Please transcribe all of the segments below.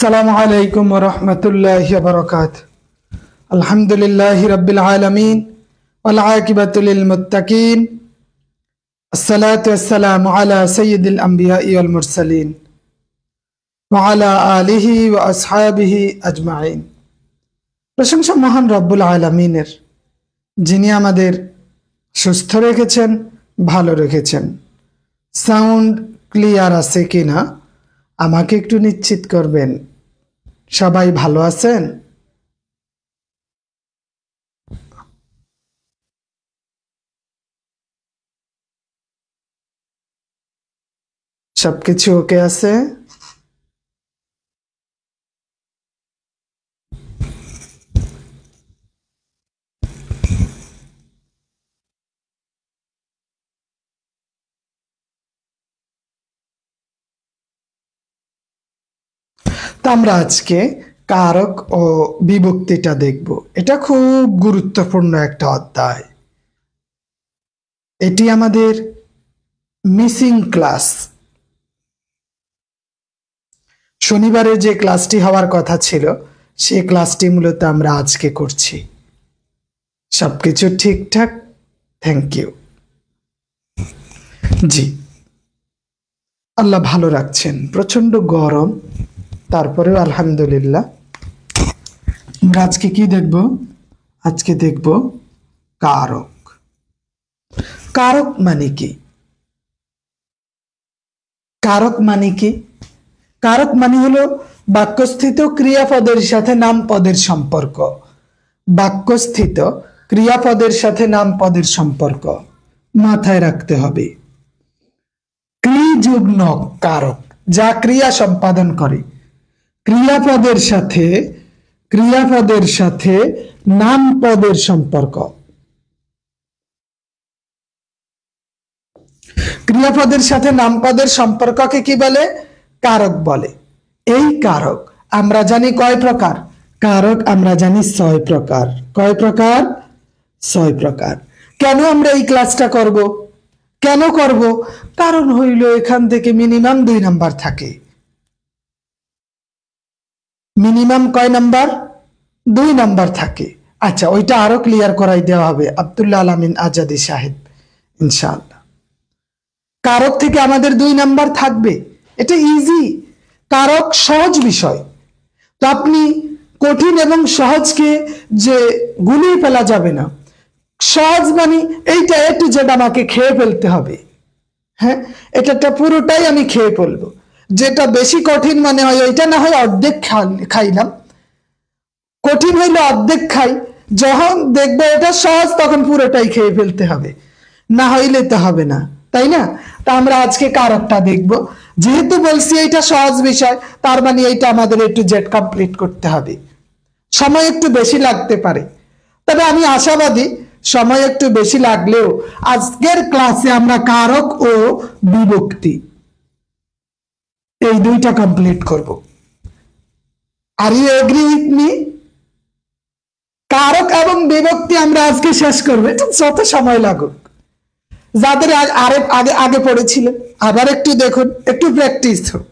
আসসালামু আলাইকুম ওয়া রাহমাতুল্লাহি ওয়া বারাকাতুহু। আলহামদুলিল্লাহি রাব্বিল আলামিন ওয়াল আকিবাতু লিল মুত্তাকিন। আসসালাতু ওয়াসসালামু আলা সাইয়্যিদিল আমবিয়াই ওয়াল মুরসালিন ওয়া আলা আলিহি ওয়া আসহাবিহি আজমাইন। প্রশংসা মহান রব্বুল আলামিনের, যিনি আমাদের সুস্থ রেখেছেন, ভালো রেখেছেন। সাউন্ড ক্লিয়ার আছে কিনা আমাকে একটু নিশ্চিত করবেন। সবাই ভালো আছেন? সবকিছু ওকে আছে? তো আমরা আজকে কারক ও বিভক্তিটা দেখব। এটা খুব গুরুত্বপূর্ণ একটা অধ্যায়। এটি আমাদের মিসিং ক্লাস। শনিবারে যে ক্লাসটি হওয়ার কথা ছিল সেই ক্লাসটি মূলত আমরা আজকে করছি। সবকিছু ঠিকঠাক? Thank you. জি, আল্লাহ ভালো রাখছেন। প্রচন্ড গরম, তারপরেও আলহামদুলিল্লাহ। আমরা আজকে কি দেখব? আজকে দেখব কারক। কারক মানে কি? কারক মানে কি? কারক মানে হলো বাক্যস্থিত ক্রিয়াপদের সাথে নামপদের সম্পর্ক। বাক্যস্থিত ক্রিয়াপদের সাথে নামপদের সম্পর্ক মাথায় রাখতে হবে। ক্রি যোগ ন কারক, যা ক্রিয়া সম্পাদন করে। ক্রিয়াপদের সাথে নামপদের সম্পর্ক। ক্রিয়াপদের সাথে নামপদের সম্পর্ককে কি বলে? কারক বলে। এই কারক আমরা জানি কয় প্রকার? কারক আমরা জানি 6 প্রকার। কয় প্রকার? 6 প্রকার। কেন আমরা এই ক্লাসটা করব? কেন করব? কারণ হইল এখান থেকে মিনিমাম 2 নাম্বার থাকে। মিনিমাম কয় নাম্বার? 2 নাম্বার থাকে। আচ্ছা, ওইটা আরো ক্লিয়ার করাই দেওয়া হবে আব্দুল্লাহ আলামিন আজাদি সাহেব, ইনশাআল্লাহ। কারক থেকে আমাদের 2 নাম্বার থাকবে, এটা ইজি। কারক সহজ বিষয়, তো আপনি কঠিন এবং সহজকে যে গুলিয়ে ফেলা যাবে না। সহজ মানে এইটা এ টু জেড আমাকে খেয়ে ফেলতে হবে। হ্যাঁ, এটা পুরোটাই আমি খেয়ে ফেলবো। যেটা বেশি কঠিন মনে হয় ওইটা না হয় অর্ধেক খাইলাম, কঠিন হইলে অর্ধেক খাই। যখন দেখবো এটা সহজ তখন পুরোটাই খেয়ে ফেলতে হবে, না হইলে তো হবে না, তাই না? তা আমরা আজকে কারকটা দেখব। যেহেতু বলছি এটা সহজ বিষয়, তার মানে এটা আমাদের এ টু জেড কমপ্লিট করতে হবে। সময় একটু বেশি লাগতে পারে, তবে আমি আশাবাদী সময় একটু বেশি লাগলেও আজকের ক্লাসে আমরা কারক ও বিভক্তি এই 2টা কমপ্লিট করব। Are you agree with me? কারক এবং বিভক্তি আমরা আজকে শেষ করবো, এটা যত সময় লাগুক। যাদের আগে আগে পড়েছিলেন আবার একটু দেখুন, একটু প্র্যাকটিস হোক।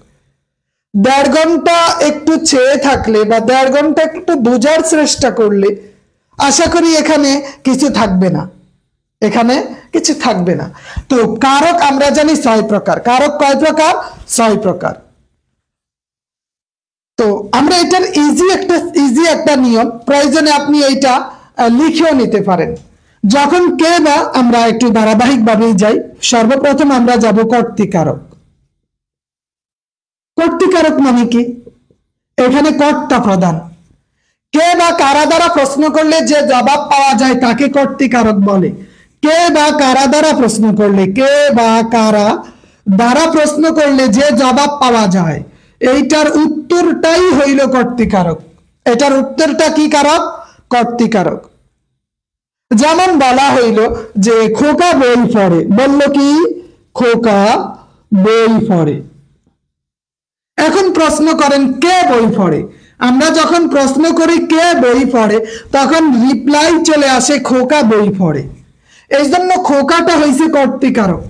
1.5 ঘন্টা একটু চেয়ে থাকলে বা 1.5 ঘন্টা একটু বোঝার চেষ্টা করলে আশা করি এখানে কিছু থাকবে না। এখানে কিছু থাকবে না। তো কারক আমরা জানি 6 প্রকার। কারক কয় প্রকার? 6 প্রকার। তো আমরা এটার ইজি একটা নিয়ম, প্রয়োজনে আপনি এইটা লিখেও নিতে পারেন। যখন কে বা আমরা একটু ধারাবাহিক ভাবেই যাই। সর্বপ্রথম আমরা যাব কর্তৃকারক। কর্তৃকারক মানে কি? এখানে কর্তা প্রধান। কে বা কারা দ্বারা প্রশ্ন করলে যে জবাব পাওয়া যায় তাকে কর্তৃকারক বলে। কে বা কারা দ্বারা প্রশ্ন করলে, কে বা কারা দ্বারা প্রশ্ন করলে যে জবাব পাওয়া যায়, এইটার উত্তরটাই হইল কর্তৃকারক। এটার উত্তরটা কি কারক? কর্তৃকারক। যেমন বলা হইল যে খোকা বই পড়ে, বলল কি? খোকা বই পড়ে। এখন প্রশ্ন করেন কে বই পড়ে। আমরা যখন প্রশ্ন করি কে বই পড়ে, তখন রিপ্লাই চলে আসে খোকা বই পড়ে। এই জন্য খোকাটা হয়েছে কর্তৃকারক।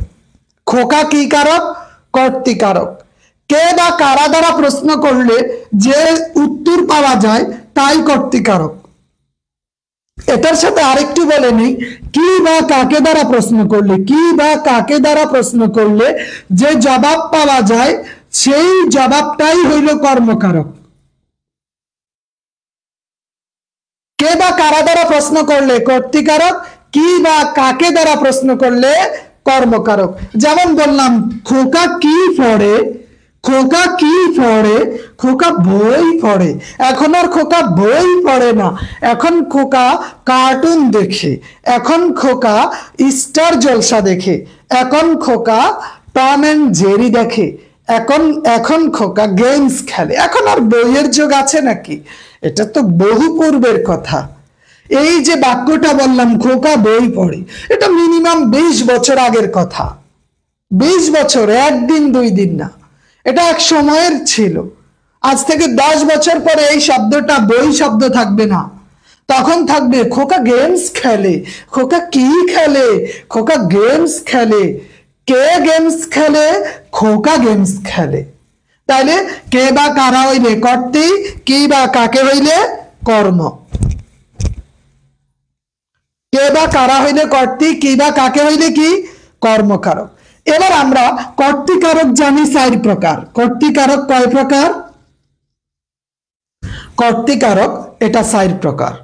খোকা কি কারক? কর্তৃকারক। কে বা কারা দ্বারা প্রশ্ন করলে যে উত্তর পাওয়া যায় তাই কর্তৃকারক। এটার সাথে আরেকটু বলে নেই, কি বা কাকে দ্বারা প্রশ্ন করলে, কি বা কাকে দ্বারা প্রশ্ন করলে যে জবাব পাওয়া যায় সেই জবাবটাই হইল কর্মকারক। কে বা কারা দ্বারা প্রশ্ন করলে কর্তৃকারক, কি বা কাকে দ্বারা প্রশ্ন করলে কর্মকারক। যেমন বললাম খোকা কি পড়ে, খোকা কি পড়ে, খোকা বই পড়ে। এখন আর খোকা বই পড়ে না, এখন খোকা কার্টুন দেখে, এখন খোকা স্টার জলসা দেখে, এখন খোকা টম এন্ড জেরি দেখে, এখন খোকা গেমস খেলে। এখন আর বইয়ের যুগ আছে নাকি? এটা তো বহু পূর্বের কথা। এই যে বাক্যটা বললাম খোকা বই পড়ে, এটা মিনিমাম 20 বছর আগের কথা। 20 বছর, একদিন দুই দিন না, এটা এক সময়ের ছিল। আজ থেকে 10 বছর পরে এই শব্দটা বই শব্দ থাকবে না, তখন থাকবে খোকা গেমস খেলে। খোকা কি খেলে? খোকা গেমস খেলে। কে গেমস খেলে? খোকা গেমস খেলে। তাইলে কে বা কারা হইলে কর্তৃ, কি বা কাকে হইলে কর্ম। কে বা কারা হইলে কর্তৃ, কি বা কাকে হইলে কি কর্মকারক। এবার আমরা কর্তৃকারক জানি 4 প্রকার। কর্তৃকারক কয় প্রকার? কর্তৃকারক এটা 4 প্রকার।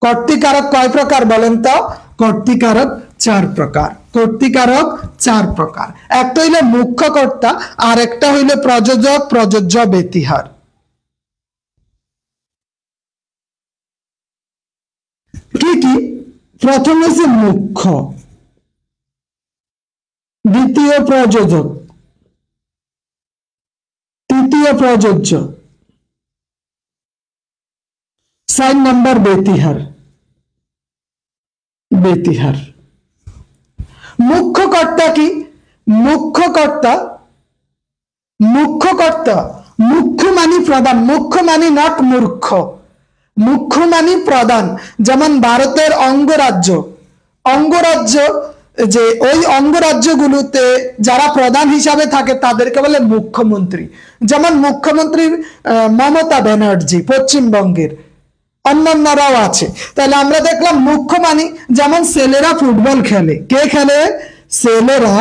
কর্তৃকারক কয় প্রকার বলেন তো? কর্তৃকারক 4 প্রকার। কর্তৃকারক 4 প্রকার। একটা হইল মুখ্য কর্তা, আর একটা হইল প্রযোজক, প্রযোজ্য, ব্যতিহার। কি কি? প্রথম হচ্ছে মুখ্য, দ্বিতীয় প্রযোজক, তৃতীয় প্রযোজ্য, 4 নম্বর ব্যতিহার। ব্যতিহার। মুখ্য কর্তা কি? মুখ্য কর্তা, মুখ্য কর্তা, মুখ্য মানে প্রধান, মুখ্য মানে নট মূর্খ, মুখ্য মানে প্রধান। যেমন ভারতের অঙ্গরাজ্য, অঙ্গরাজ্য যে ওই অঙ্গরাজ্যগুলোতে যারা প্রধান হিসাবে থাকে তাদেরকে বলে মুখ্যমন্ত্রী। যেমন মুখ্যমন্ত্রী মমতা ব্যানার্জি পশ্চিমবঙ্গের, অন্যান্যরাও আছে। তাহলে আমরা দেখলাম মুখ্য মানে, যেমন ছেলেরা ফুটবল খেলে, কে খেলে? ছেলেরা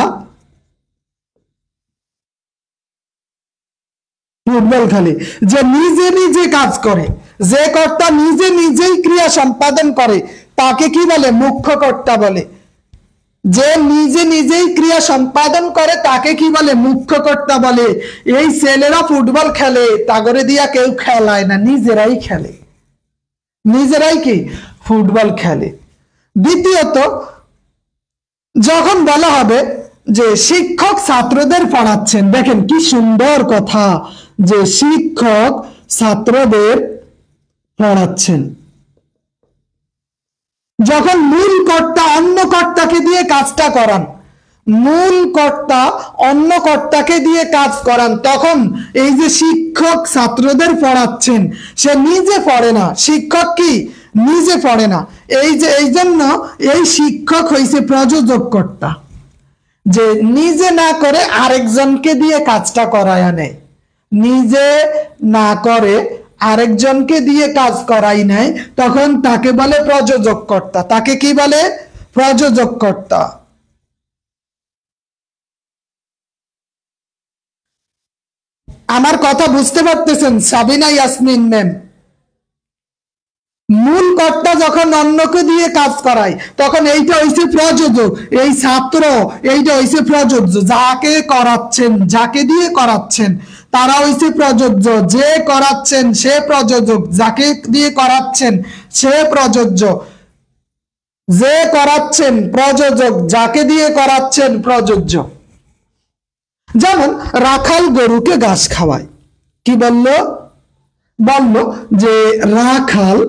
ফুটবল খেলে। যে নিজে নিজে কাজ করে, যে কর্তা নিজে নিজেই ক্রিয়া সম্পাদন করে তাকে কি বলে? মুখ্য কর্তা বলে। যে নিজে নিজেই ক্রিয়া সম্পাদন করে তাকে কি বলে? মুখ্য কর্তা বলে। এই ছেলেরা ফুটবল খেলে, তাগরে দিয়া কেউ খেলায় না, নিজেরাই খেলে, নিজেরাই কি ফুটবল খেলে। দ্বিতীয়ত, যখন বলা হবে যে শিক্ষক ছাত্রদের পড়াচ্ছেন, দেখেন কি সুন্দর কথা, যে শিক্ষক ছাত্রদের পড়াচ্ছেন। যখন মূল কর্তা অন্য কর্তাকে দিয়ে কাজটা করান, মূল কর্তা অন্য কর্তাকে দিয়ে কাজ করান, তখন এই যে শিক্ষক ছাত্রদের পড়াচ্ছেন, সে নিজে পড়ে না। শিক্ষক কি নিজে পড়ে না। এই জন্য এই শিক্ষক হইছে প্রযোজক কর্তা, যে নিজে না করে আরেকজনকে দিয়ে কাজটা করায় নেয়, নিজে না করে আরেকজনকে দিয়ে কাজ করাই নেয়, তখন তাকে বলে প্রযোজক কর্তা। তাকে কি বলে? প্রযোজক কর্তা। আমার কথা বুঝতে পারতেছেন সাবিনা ইয়াসমিন ম্যাম? মূল কর্তা যখন অন্যকে দিয়ে কাজ করায় তখন এইটা হইছে প্রযোজক, এই ছাত্র এইটা হইছে প্রযোজ্য। যাকে করাচ্ছেন, যাকে দিয়ে করাচ্ছেন তারা হইছে প্রযোজ্য, যে করাচ্ছেন সে প্রযোজক, যাকে দিয়ে করাচ্ছেন সে প্রযোজ্য, যে করাচ্ছেন প্রযোজক, যাকে দিয়ে করাচ্ছেন প্রযোজ্য। যেমন রাখাল গরুকে ঘাস খাওয়ায়, কি বলল? বলল যে রাখাল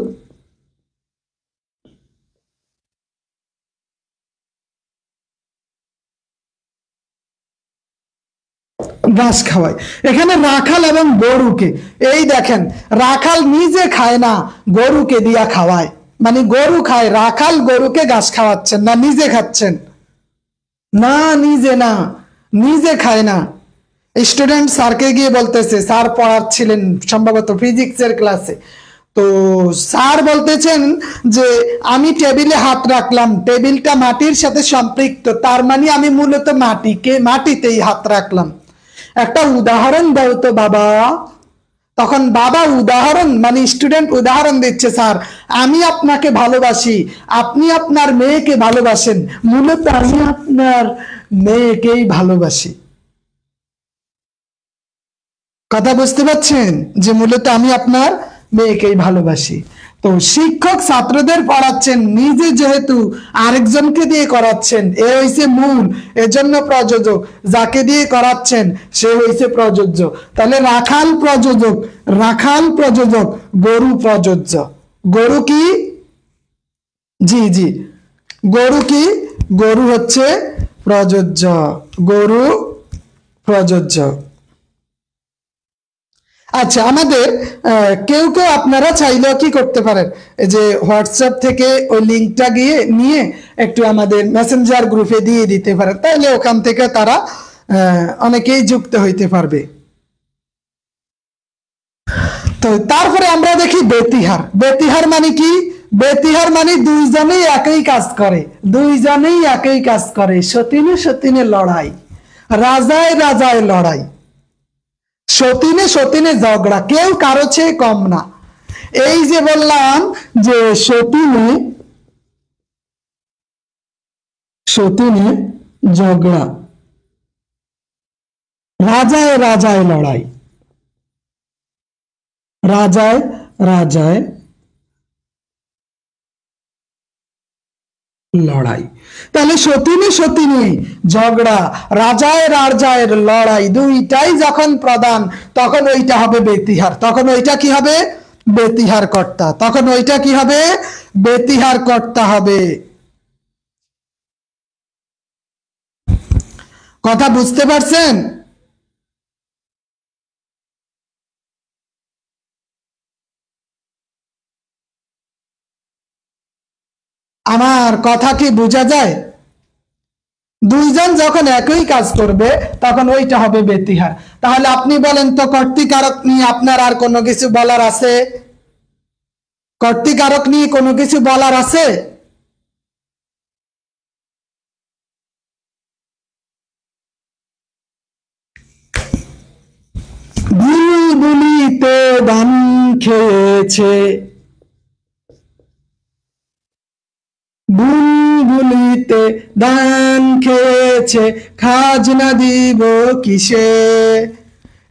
ঘাস খাওয়ায়। এখানে রাখাল এবং গরুকে, এই দেখেন রাখাল নিজে খায় না, গরুকে দিয়া খাওয়ায়। মানে গরু খায়, রাখাল গরুকে ঘাস খাওয়াচ্ছেন না নিজে খাচ্ছেন? না, নিজে না, নিজে খায় না। স্টুডেন্ট স্যারকে গিয়ে বলতেছে, স্যার পড়াচ্ছিলেন সম্ভবত ফিজিক্সের ক্লাসে, তো স্যার বলতেছেন যে আমি টেবিলে হাত রাখলাম, টেবিলটা মাটির সাথে সম্পৃক্ত, তার মানে আমি মূলত মাটিতেই হাত রাখলাম, একটা উদাহরণ দাও তো বাবা। তখন বাবা উদাহরণ মানে স্টুডেন্ট উদাহরণ দিচ্ছে, স্যার আমি আপনাকে ভালোবাসি, আপনি আপনার মেয়েকে ভালোবাসেন, মূলত আমি আপনার মেয়েকেই ভালোবাসি। কথা বুঝতে পারছেন যে মূলত আমি আপনার মেয়েকেই ভালোবাসি। তো শিক্ষক ছাত্রদের পড়াচ্ছেন, নিজে যেহেতু আরেকজনকে দিয়ে করাচ্ছেন, এ হইছে মূল, এজন্য প্রযোজক, যাকে দিয়ে করাচ্ছেন সে হইছে প্রযোজ্য। তাহলে রাখাল প্রযোজক, রাখাল প্রযোজক, গরু প্রযোজ্য। গরু কি? জি জি, গরু কি? গরু হচ্ছে প্রযোজ্য, গরু প্রযোজ্য। আচ্ছা, আমাদের কেউ কেউ আপনারা চাইলেও কি করতে পারেন, এই যে হোয়াটসঅ্যাপ থেকে ওই লিঙ্কটা গিয়ে নিয়ে একটু আমাদের মেসেঞ্জার গ্রুপে দিয়ে দিতে পারেন, তাহলে ওখান থেকে তারা অনেকেই যুক্ত হইতে পারবে। তো তারপরে আমরা দেখি বেতিহার। বেতিহার মানে কি? বেতিহার মানে দুইজনেই একই কাজ করে, দুইজনেই একই কাজ করে, সতীনে সতীনে লড়াই, রাজায় রাজায় লড়াই, সতীনে সতীনে ঝগড়া, কেউ কারো চেয়ে কম না। এই যে বললাম যে সতীনে সতীনে ঝগড়া, রাজায় রাজায় লড়াই, রাজায় রাজায় লড়াই। তাহলে সতীনে সতীনে ঝগড়া, রাজায় রাজায়ের লড়াই, দুইটাই যখন প্রধান তখন ওইটা হবে বেতিহার, তখন ওইটা কি হবে? বেতিহার কর্তা, তখন ওইটা কি হবে? বেতিহার কর্তা হবে। কথা বুঝতে পারছেন? আমার কথা কি বোঝা যায়? দুইজন যখন একই কাজ করবে তখন ওইটা হবে বেতিহার। তাহলে আপনি বলেন তো, কর্তৃকারক নিয়ে আপনার আর কোনো কিছু বলার আছে? কর্তৃকারক নিয়ে কোনো কিছু বলার আছে? বুলবুলিতে ধান খেয়েছে, বুলবুলিতে ধান খেয়েছে, খাজনা দিব কিসে?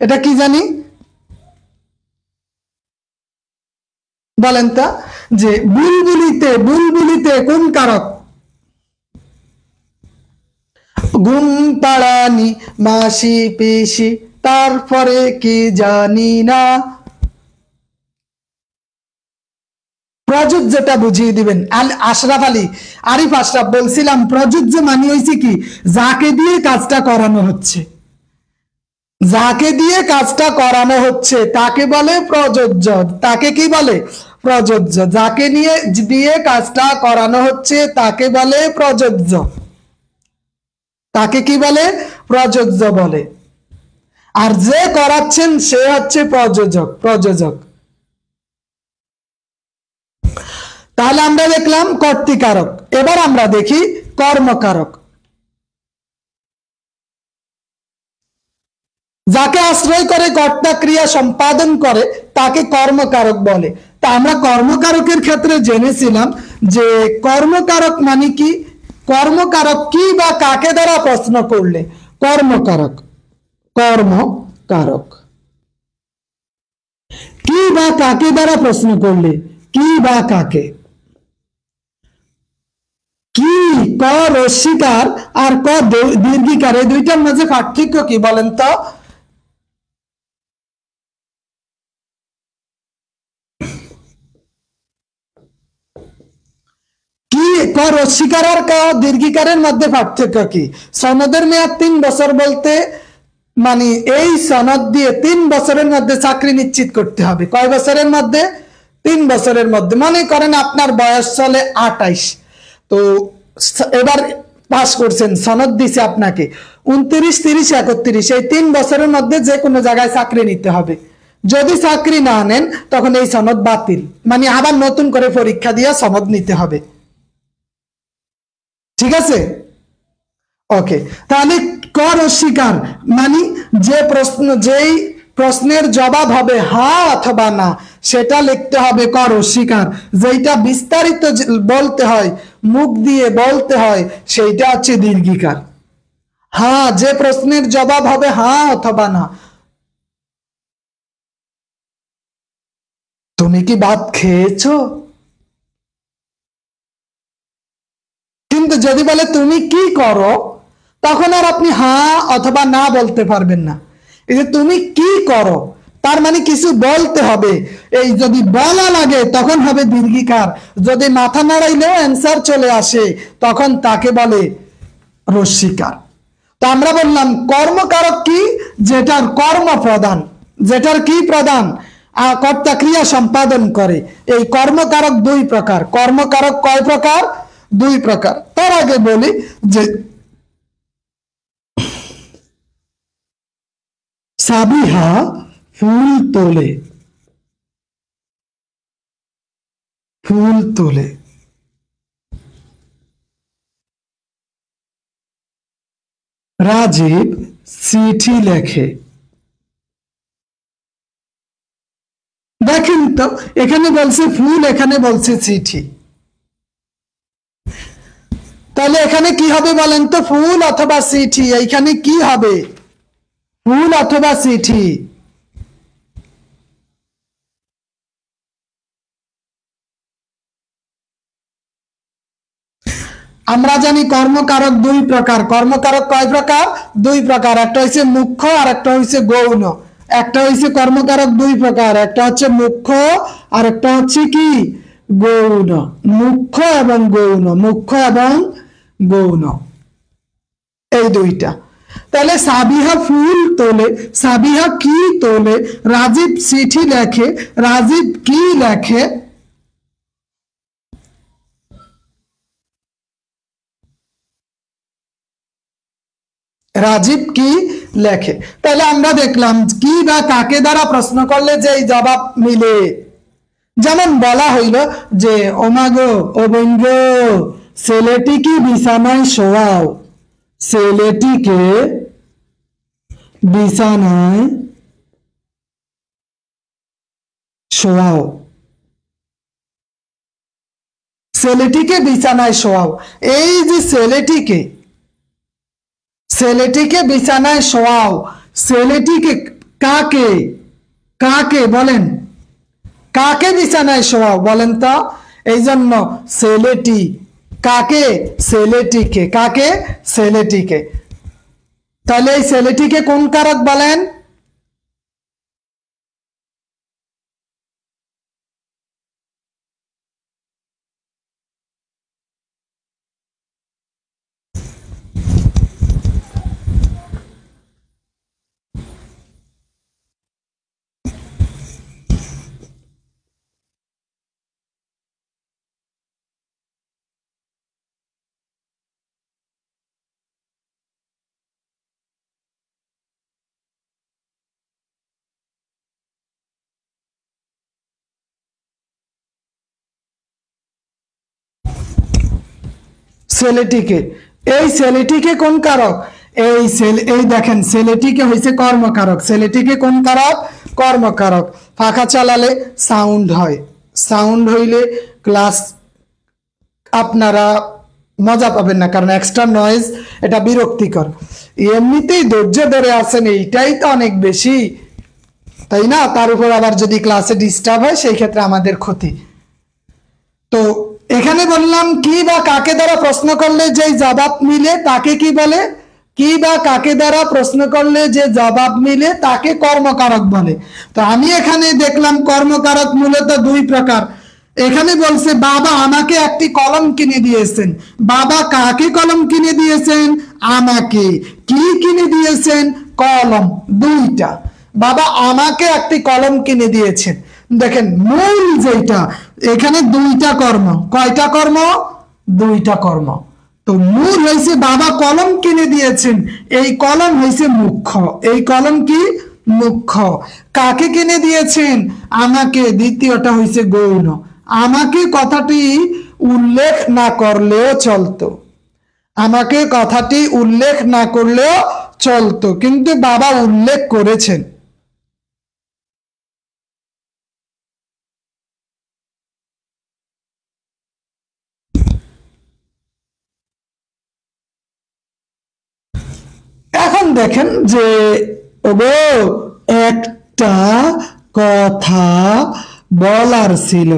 এটা কি জানি, বলেন তো। যে বুলবুলিতে, বুলবুলিতে কোন কারক? ঘুম পাড়ানি মাসি পিসি, তারপরে কি জানি না। প্রযোজ্যটা বুঝিয়ে দিবেন আশরাফ আলী, আরিফ আশরাফ। বলছিলাম প্রযোজ্য মানে হয়েছে কি, যাকে দিয়ে কাজটা করানো হচ্ছে, যাকে দিয়ে কাজটা করানো হচ্ছে তাকে বলে প্রযোজ্য। তাকে কি বলে? প্রযোজ্য। যাকে নিয়ে দিয়ে কাজটা করানো হচ্ছে তাকে বলে প্রযোজ্য, তাকে কি বলে? প্রযোজ্য বলে। আর যে করাচ্ছেন সে হচ্ছে প্রযোজক, প্রযোজক। তাহলে আমরা দেখলাম কর্তৃকারক, এবার আমরা দেখি কর্মকারক। যাকে আশ্রয় করে কর্তা ক্রিয়া সম্পাদন করে তাকে কর্মকারক বলে। তা আমরা কর্মকারকের ক্ষেত্রে জেনেছিলাম যে কর্মকারক মানে কি, কর্মকারক কি বা কাকে দ্বারা প্রশ্ন করলে কর্মকারক, কর্মকারক কি বা কাকে দ্বারা প্রশ্ন করলে, কি বা কাকে। কি ক রস্বীকার আর ক দীর্ঘিকার, এই দুইটার মাঝে পার্থক্য কি বলেন তো? কি ক রস্বীকার আর ক দীর্ঘিকারের মধ্যে পার্থক্য কি? সনদের মেয়াদ 3 বছর বলতে মানে এই সনদ দিয়ে 3 বছরের মধ্যে চাকরি নিশ্চিত করতে হবে। কয় বছরের মধ্যে? 3 বছরের মধ্যে। মনে করেন আপনার বয়স চলে 28, তো এবার পাস করছেন, সনদ দিছে আপনাকে 29, 30, 31, এই 3 বছরের মধ্যে যে কোনো জায়গায় চাকরি নিতে হবে। যদি চাকরি না নেন তখন এই সনদ বাতিল, মানে আবার নতুন করে পরীক্ষা দিয়ে সনদ নিতে হবে। ঠিক আছে, ওকে। তাহলে কর অস্বীকার মানে যে প্রশ্ন, যেই প্রশ্নের জবাব হবে হ্যাঁ অথবা না, সেটা লিখতে হবে কর অস্বীকার। যেটা বিস্তারিত বলতে হয়, মুখ দিয়ে বলতে হয়, সেইটা হচ্ছে দীর্ঘিকার। হ্যাঁ, যে প্রশ্নের জবাব হবে হ্যাঁ অথবা না। তুমি কি ভাত খেয়েছো? কিন্তু যদি বলে তুমি কি করো, তখন আর আপনি হ্যাঁ অথবা না বলতে পারবেন না। এই যে তুমি কি করো, তার মানে কিছু বলতে হবে। এই যদি বলা লাগে তখন হবে দীর্ঘিকার। যদি মাথা নাড়াইলেও অ্যান্সার চলে আসে তখন তাকে বলে রস্যিকার। তো আমরা বললাম কর্মকারক কি? যেটার কর্ম প্রধান, যেটার কি প্রধান, কর্তা ক্রিয়া সম্পাদন করে। এই কর্মকারক 2 প্রকার। কর্মকারক কয় প্রকার? 2 প্রকার। তার আগে বলি যে সাবিহা ফুল তোলে, ফুল তোলে। রাজীব চিঠি লেখে। দেখেন তো, এখানে বলছে ফুল, এখানে বলছে চিঠি। তাহলে এখানে কি হবে বলেন তো? ফুল অথবা চিঠি। এইখানে কি হবে? ফুল অথবা চিঠি। আমরা জানি কর্মকারক 2 প্রকার। কর্মকারক কয় প্রকার? 2 প্রকার। একটা হচ্ছে মুখ্য আর একটা হচ্ছে গৌণ। একটা হচ্ছে কর্মকারক 2 প্রকার, একটা হচ্ছে মুখ্য আর একটা হচ্ছে কি গৌণ। মুখ্য এবং গৌণ, মুখ্য এবং গৌণ, এই 2টা। তাহলে সাবিহা ফুল তোলে, সাবিহা কি তোলে? রাজীব চিঠি লেখে, রাজীব কি লেখে? রাজীব কি লেখে। তাহলে আমরা দেখলাম কি বা কাকে দ্বারা প্রশ্ন করলে যে জবাব মিলে। যেমন বলা হইল যে ওমাগো ও বঙ্গো, ছেলেটি কি বিছানায় শোয়াও, ছেলেটিকে বিছানায় শোয়াও, ছেলেটিকে বিছানায় শোয়াও। এই যে ছেলেটিকে, ছেলেটিকে বিছানায় শোয়াও, ছেলেটিকে কাকে, কাকে বলেন, কাকে বিছানায় শোয়াও বলেন তো? এই জন্য ছেলেটি কাকে? ছেলেটিকে। কাকে? ছেলেটিকে। তাহলে এই ছেলেটিকে কোন কারক বলেন? ছেলেটিকে। এই ছেলেটিকে কোন কারক? এই এই দেখেন, ছেলেটিকে হইছে কর্মকারক। ছেলেটিকে কোন কারক? কর্মকারক। পাখা চালালে সাউন্ড হয়, সাউন্ড হইলে ক্লাস আপনারা মজা পাবেন না, কারণ এক্সট্রা নয়েজ, এটা বিরক্তিকর। এমনিতেই ধৈর্য ধরে আছেন, এইটাই তো অনেক বেশি, তাই না? তার উপর আবার যদি ক্লাসে ডিস্টার্ব হয় সেই ক্ষেত্রে আমাদের ক্ষতি। তো এখানে বললাম কি বা কাকে দ্বারা প্রশ্ন করলে যে জবাব মিলে তাকে কি বলে? কি বা কাকে দ্বারা প্রশ্ন করলে যে জবাব মিলে তাকে কর্মকারক বলে। তো আমি এখানে দেখলাম কর্মকারক মূলত 2 প্রকার। এখানে বলছে বাবা আমাকে একটি কলম কিনে দিয়েছেন। বাবা কাকে কলম কিনে দিয়েছেন? আমাকে। কি কিনে দিয়েছেন? কলম। 2টা। বাবা আমাকে একটি কলম কিনে দিয়েছেন। দেখেন মূল যেটা, এখানে 2টা কর্ম। কয়টা কর্ম? 2টা কর্ম। তো মূল হয়েছে বাবা কলম কিনে দিয়েছেন, এই কলম হয়েছে মুখ্য, এই কলম কি মুখ্য। কাকে কিনে দিয়েছেন? আমাকে। দ্বিতীয়টা হয়েছে গৌণ। আমাকে কথাটি উল্লেখ না করলেও চলতো, আমাকে কথাটি উল্লেখ না করলেও চলতো, কিন্তু বাবা উল্লেখ করেছেন। এখন দেখেন যে ওগো একটা কথা বলার ছিল,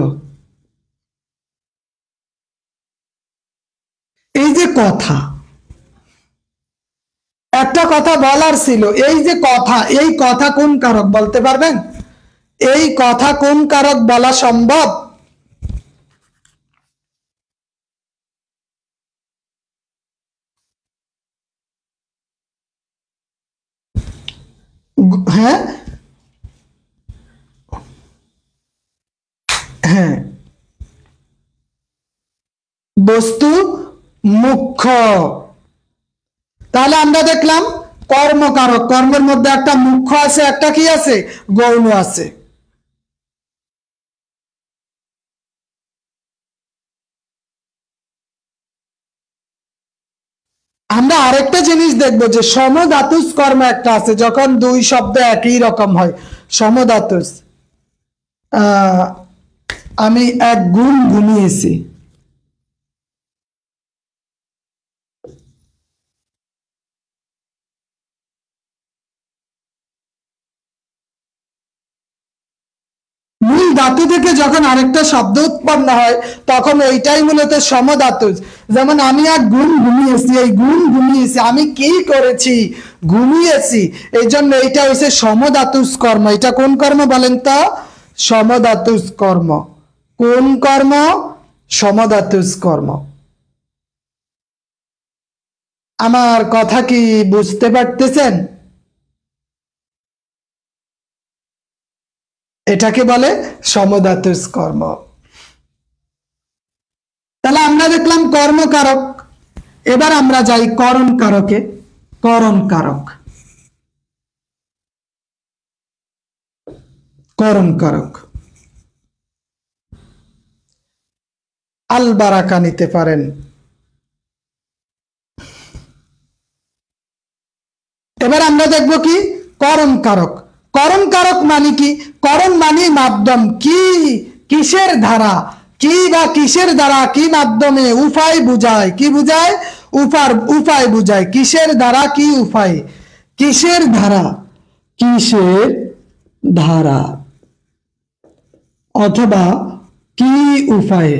এই যে কথা, একটা কথা বলার ছিল, এই যে কথা, এই কথা কোন কারক বলতে পারবেন? এই কথা কোন কারক বলা সম্ভব? হ্যাঁ হ্যাঁ, বস্তু মুখ্য। তাহলে আমরা দেখলাম কর্মকারক, কর্মের মধ্যে একটা মুখ্য আছে, একটা কি আছে? গৌণ আছে। আমরা আরেকটা জিনিস দেখবো যে সমধাতুস কর্ম একটা আছে, যখন দুই শব্দ একই রকম হয়। সমধাতুস, আহ আমি এক গুণ ঘুমিয়েছি। মূল ধাতু থেকে যখন আরেকটা শব্দ উৎপন্ন হয় তখন ওইটাই মূলত সমধাতুজ। যেমন আমি এক গুণ ঘুমিয়েছি, এই গুণ ঘুমিয়েছি, আমি কি করেছি? ঘুমিয়েছি। এই জন্য এইটা হচ্ছে সমধাতুজ কর্ম। এটা কোন কর্ম বলেন তো? সমধাতুজ কর্ম। কোন কর্ম? সমধাতুজ কর্ম। আমার কথা কি বুঝতে পারতেছেন? এটাকে বলে সমধাতুজ কর্ম। তাহলে আমরা দেখলাম কর্মকারক, এবার আমরা যাই করণ কারকে। করণ কারক, করণ কারক আল বারাকা নিতে পারেন। এবার আমরা দেখব কি করণ কারক। করণ কারক মানে কি? করণ মানে মাধ্যম। কি? কিসের ধারা? কি বা কিসের দ্বারা, কি মাধ্যমে? উপায় বুঝায়। কি বুঝায়? উপায় বুঝায়। কিসের দ্বারা, কি উপায়? কিসের ধারা? কিসের ধারা অথবা কি উপায়ে?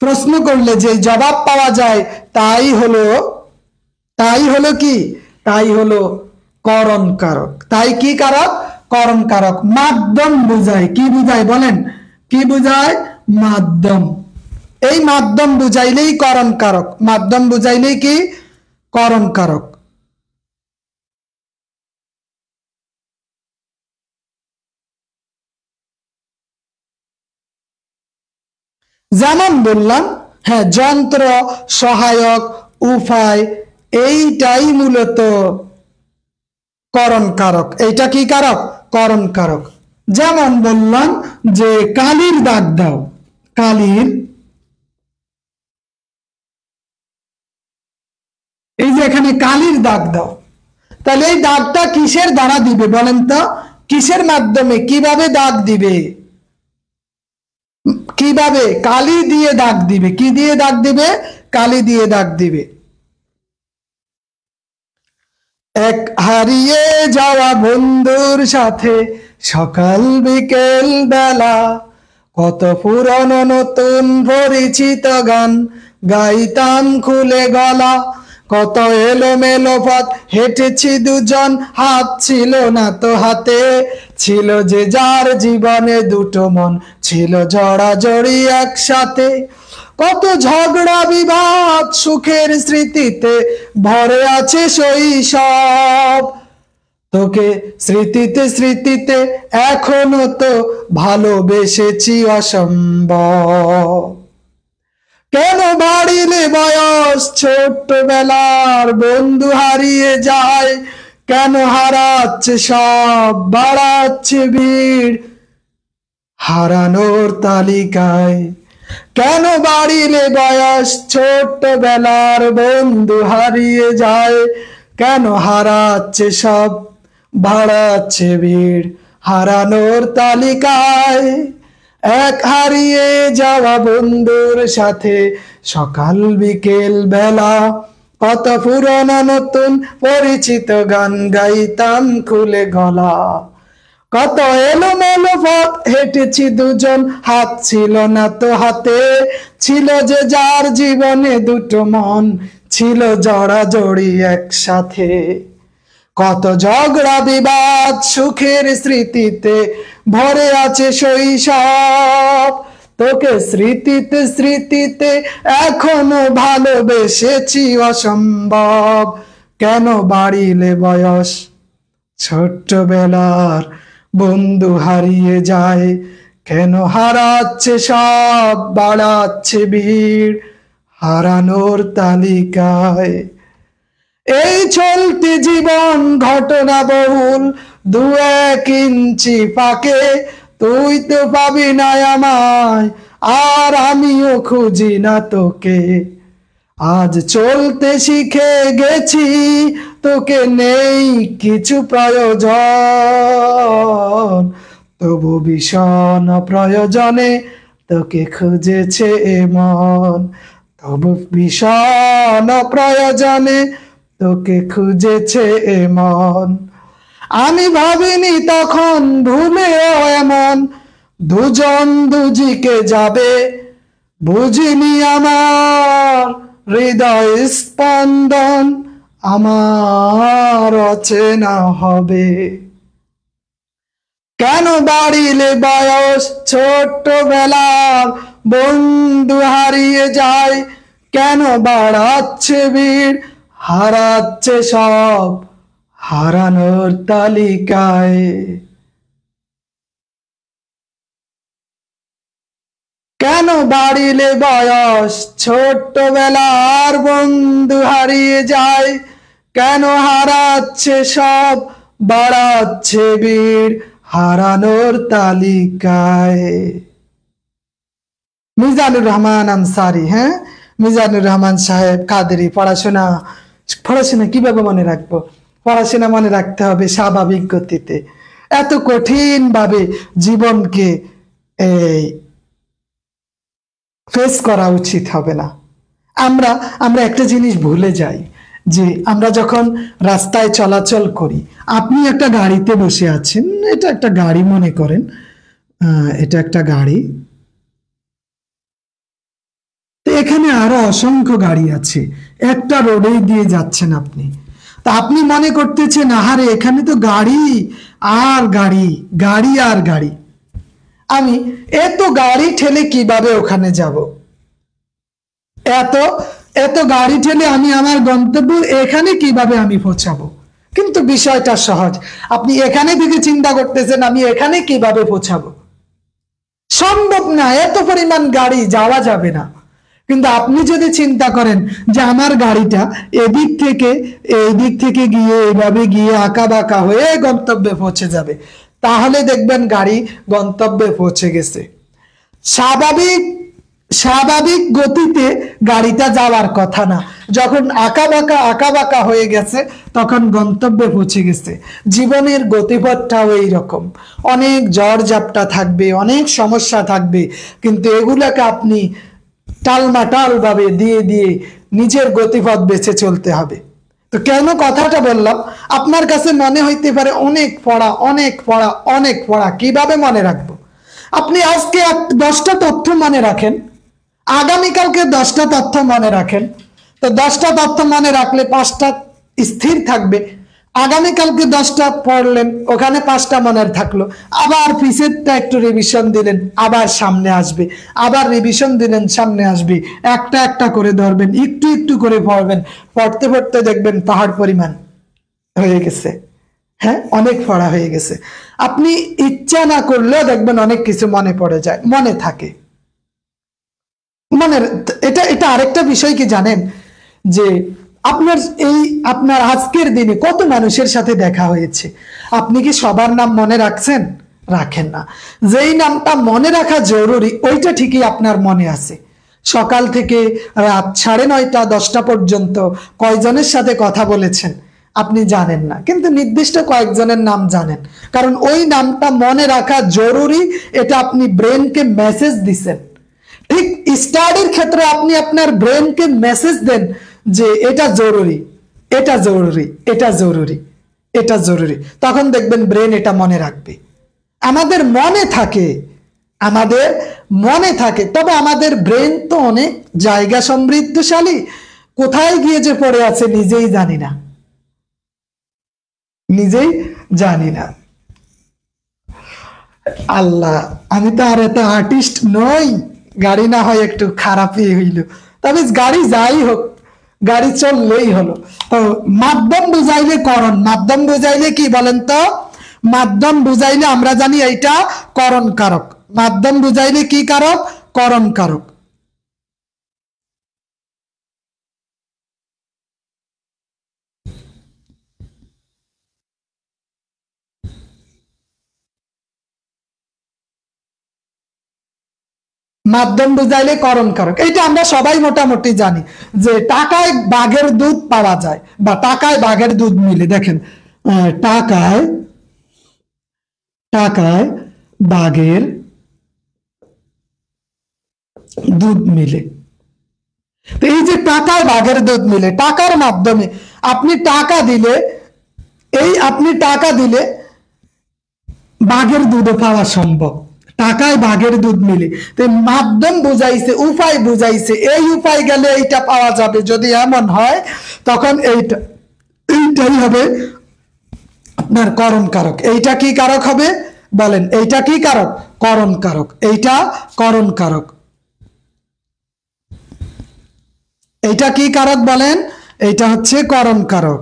প্রশ্ন করলে যে জবাব পাওয়া যায় তাই হলো কি? তাই হলো করণ কারক। তাই কি কারক? করণ কারক। মাধ্যম বুঝায়। কি বুঝায় বলেন? কি বুঝায়? মাধ্যম। এই মাধ্যম বুঝাইলেই করণ কারক। মাধ্যম বুঝাইলেই কি? করণ কারক। যেমন বললাম, হ্যাঁ, যন্ত্র, সহায়ক, উপায়, এইটাই মূলত করণ কারক। এইটা কি কারক? করণ কারক। যেমন বললাম যে কালির দাগ দাও। কালির, এই যে এখানে কালির দাগ দাও, তাহলে এই দাগটা কিসের দ্বারা দিবে বলেন তো? কিসের মাধ্যমে, কিভাবে দাগ দিবে? কিভাবে? কালি দিয়ে দাগ দিবে। কি দিয়ে দাগ দিবে? কালি দিয়ে দাগ দিবে। এক হারিয়ে যাওয়া বন্ধুর সাথে সকাল বিকেল বেলা কত পুরনো নতুন পরিচিত গান গাইতাম খুলে গলা। কত এলোমেলো পথ হেঁটেছি দুজন, হাত ছিল না তো হাতে। ছিল যে যার জীবনে দুটো মন, ছিল জড়াজড়ি একসাথে। কত ঝগড়া বিবাদ সুখের স্মৃতিতে ভরে আছে শৈশব। তোকে স্মৃতিতে স্মৃতিতে এখনো তো ভালোবেসেছি অসম্ভব। কেন বাড়িলে বয়স ছোট্টবেলার বন্ধু হারিয়ে যায়, কেন হারাচ্ছে সব বাড়াচ্ছে ভিড় হারানোর তালিকায়। কেন বাড়িলে বয়স ছোট্টবেলার বন্ধু হারিয়ে যায়, কেন হারাচ্ছে সব বাড়াচ্ছে ভিড় হারানোর তালিকায়। এক হারিয়ে যাওয়া বন্ধুর সাথে সকাল বিকেল বেলা কত পুরনো নতুন পরিচিত গান গাইতাম খুলে গলা। কত এলোমেলো পথ হেঁটেছি দুজন, হাত ছিল না তো হাতে, ছিল যে যার জীবনে দুটো মন, ছিল জড়াজড়ি একসাথে। কত ঝগড়া বিবাদ সুখের স্মৃতিতে ভরে আছে শৈশব, তোকে স্মৃতিতে স্মৃতিতে এখনো ভালোবেসেছি অসম্ভব। কেন বাড়িলে বয়স ছোট্টবেলার বন্ধু হারিয়ে যায়, কেন হারাচ্ছে সব বাড়াচ্ছে ভিড় হারানোর তালিকায়। এই চলতি জীবন ঘটনা বহুল, দু এক ইঞ্চি ফাঁকে তুই তো পাবি না আমায়, আর আমিও খুঁজি না তোকে। আজ চলতে শিখে গেছি তোকে নেই কিছু প্রয়োজন, তবু ভীষণ প্রয়োজনে তোকে খুঁজেছে মন, তবু ভীষণ প্রয়োজনে তোকে খুঁজেছে মন। আমি ভাবিনি তখন ভুলেও এমন দুজন দুজিকে যাবে, বুঝিনি আমার হৃদয় স্পন্দন আমার অচেনা হবে। কেন বাড়িলে বয়স ছোট্টবেলার বন্ধু হারিয়ে যায়, কেন বাড়াচ্ছে ভিড় হারাচ্ছে সব হারানোর তালিকায়। কেন বাড়িলে বয়স ছোট্টবেলার বন্ধু হারিয়ে যায়, কেন হারাচ্ছে সব বাড়াচ্ছে ভিড় হারানোর তালিকায়। মিজানুর রহমান আনসারী, হ্যাঁ মিজানুর রহমান সাহেব কাদেরী। পড়াশোনা কিভাবে মনে রাখবো? পড়াশোনা মনে রাখতে হবে স্বাভাবিক গতিতে, এত কঠিন ভাবে জীবনকে ফেস করা উচিত হবে না। আমরা একটা জিনিস ভুলে যাই, যে আমরা যখন রাস্তায় চলাচল করি, আপনি একটা গাড়িতে বসে আছেন, এটা একটা গাড়ি মনে করেন, এটা একটা গাড়ি, এখানে আরো অসংখ্য গাড়ি আছে, একটা রোডেই দিয়ে যাচ্ছেন আপনি। তা আপনি মনে করতেছেন আহারে এখানে তো গাড়ি আর গাড়ি, গাড়ি আর গাড়ি, আমি এত গাড়ি ঠেলে কিভাবে ওখানে যাব, এত এত গাড়ি ঠেলে আমি আমার গন্তব্য এখানে কিভাবে আমি পৌঁছাবো। কিন্তু বিষয়টা সহজ, আপনি এখানে থেকে চিন্তা করতেছেন আমি এখানে কিভাবে পৌঁছাবো, সম্ভব না, এত পরিমাণ গাড়ি যাওয়া যাবে না। কিন্তু আপনি যদি চিন্তা করেন যে আমার গাড়িটা এদিক থেকে এই দিক থেকে গিয়ে এইভাবে গিয়ে আঁকা বাঁকা হয়ে গন্তব্যে পৌঁছে যাবে, তাহলে দেখবেন গাড়ি গন্তব্যে পৌঁছে গেছে। স্বাভাবিক গতিতে গাড়িটা যাওয়ার কথা না, যখন আঁকা বাঁকা হয়ে গেছে তখন গন্তব্যে পৌঁছে গেছে। জীবনের গতিপথটাও এইরকম, অনেক ঝড় ঝাপটা থাকবে, অনেক সমস্যা থাকবে, কিন্তু এগুলাকে আপনি টালমাটাল ভাবে দিয়ে দিয়ে নিজের গতিপথ বেছে চলতে হবে। তো কেন কথাটা বললাম, আপনার কাছে মনে হইতে পারে অনেক পড়া অনেক পড়া অনেক পড়া, কিভাবে মনে রাখবো? আপনি আজকে 10টা তথ্য মনে রাখেন, আগামীকালকে 10টা তথ্য মনে রাখেন, তো 10টা তথ্য মনে রাখলে 5টা স্থির থাকবে। আগামীকালকে 10টা পড়লেন, ওখানে 5টা মনে থাকলো, আবার পিছেরটা একটু রিভিশন দিলেন, আবার সামনে আসবে, আবার রিভিশন দিলেন, সামনে আসবে, একটা একটা করে ধরবেন, একটু একটু করে পড়বেন, পড়তে পড়তে দেখবেন পাহাড় পরিমাণ হয়ে গেছে। হ্যাঁ, অনেক পড়া হয়ে গেছে। আপনি ইচ্ছা না করলেও দেখবেন অনেক কিছু মনে পড়ে যায়, মনে থাকে। মানে এটা এটা আরেকটা বিষয় কি জানেন, যে আপনার এই আপনার আজকের দিনে কত মানুষের সাথে দেখা হয়েছে, আপনি কি সবার নাম মনে রাখছেন? রাখেন না। যেই নামটা মনে রাখা জরুরি ওইটা ঠিকই আপনার মনে আছে। সকাল থেকে রাত 9:30 10টা পর্যন্ত কয়জনের সাথে কথা বলেছেন আপনি জানেন না, কিন্তু নির্দিষ্ট কয়েকজনের নাম জানেন, কারণ ওই নামটা মনে রাখা জরুরি, এটা আপনি ব্রেনকে মেসেজ দিছেন। ঠিক স্টাডির ক্ষেত্রে আপনি আপনার ব্রেনকে মেসেজ দেন যে এটা জরুরি, এটা জরুরি, এটা জরুরি, এটা জরুরি, তখন দেখবেন ব্রেন এটা মনে রাখবে। আমাদের মনে থাকে, আমাদের মনে থাকে, তবে আমাদের ব্রেন তো অনেক জায়গা সমৃদ্ধশালী, কোথায় গিয়ে যে পড়ে আছে নিজেই জানি না, নিজেই জানি না। আল্লাহ, আমি তো আর এত আর্টিস্ট নই, গাড়ি না হয় একটু খারাপই হইল, তবে গাড়ি যাই হোক, গাড়ি চললেই হলো। তো মাধ্যম বুঝাইলে করণ, মাধ্যম বুঝাইলে কি বলেন তো? মাধ্যম বুঝাইলে আমরা জানি এইটা করণ কারক। মাধ্যম বুঝাইলে কি কারক? করণ কারক। মাধ্যম বুঝাইলে করণ কারক, এইটা আমরা সবাই মোটামুটি জানি, যে টাকায় বাঘের দুধ পাওয়া যায় বা টাকায় বাঘের দুধ মিলে। দেখেন, টাকায় টাকায় বাঘের দুধ মিলে। তো এই যে টাকায় বাঘের দুধ মিলে, টাকার মাধ্যমে আপনি টাকা দিলে, এই আপনি টাকা দিলে বাঘের দুধও পাওয়া সম্ভব। টাকায় বাঘের দুধ মিলে, তো মাধ্যম বুঝাইছে, উপায় বুঝাইছে, এই উপায় গেলে এইটা পাওয়া যাবে, যদি এমন হয় তখন এইটা, এইটাই হবে আপনার করণ কারক। এইটা কি কারক হবে বলেন? এইটা কি কারক? করণ কারক। এইটা করণ কারক। এইটা কি কারক বলেন? এইটা হচ্ছে করণ কারক।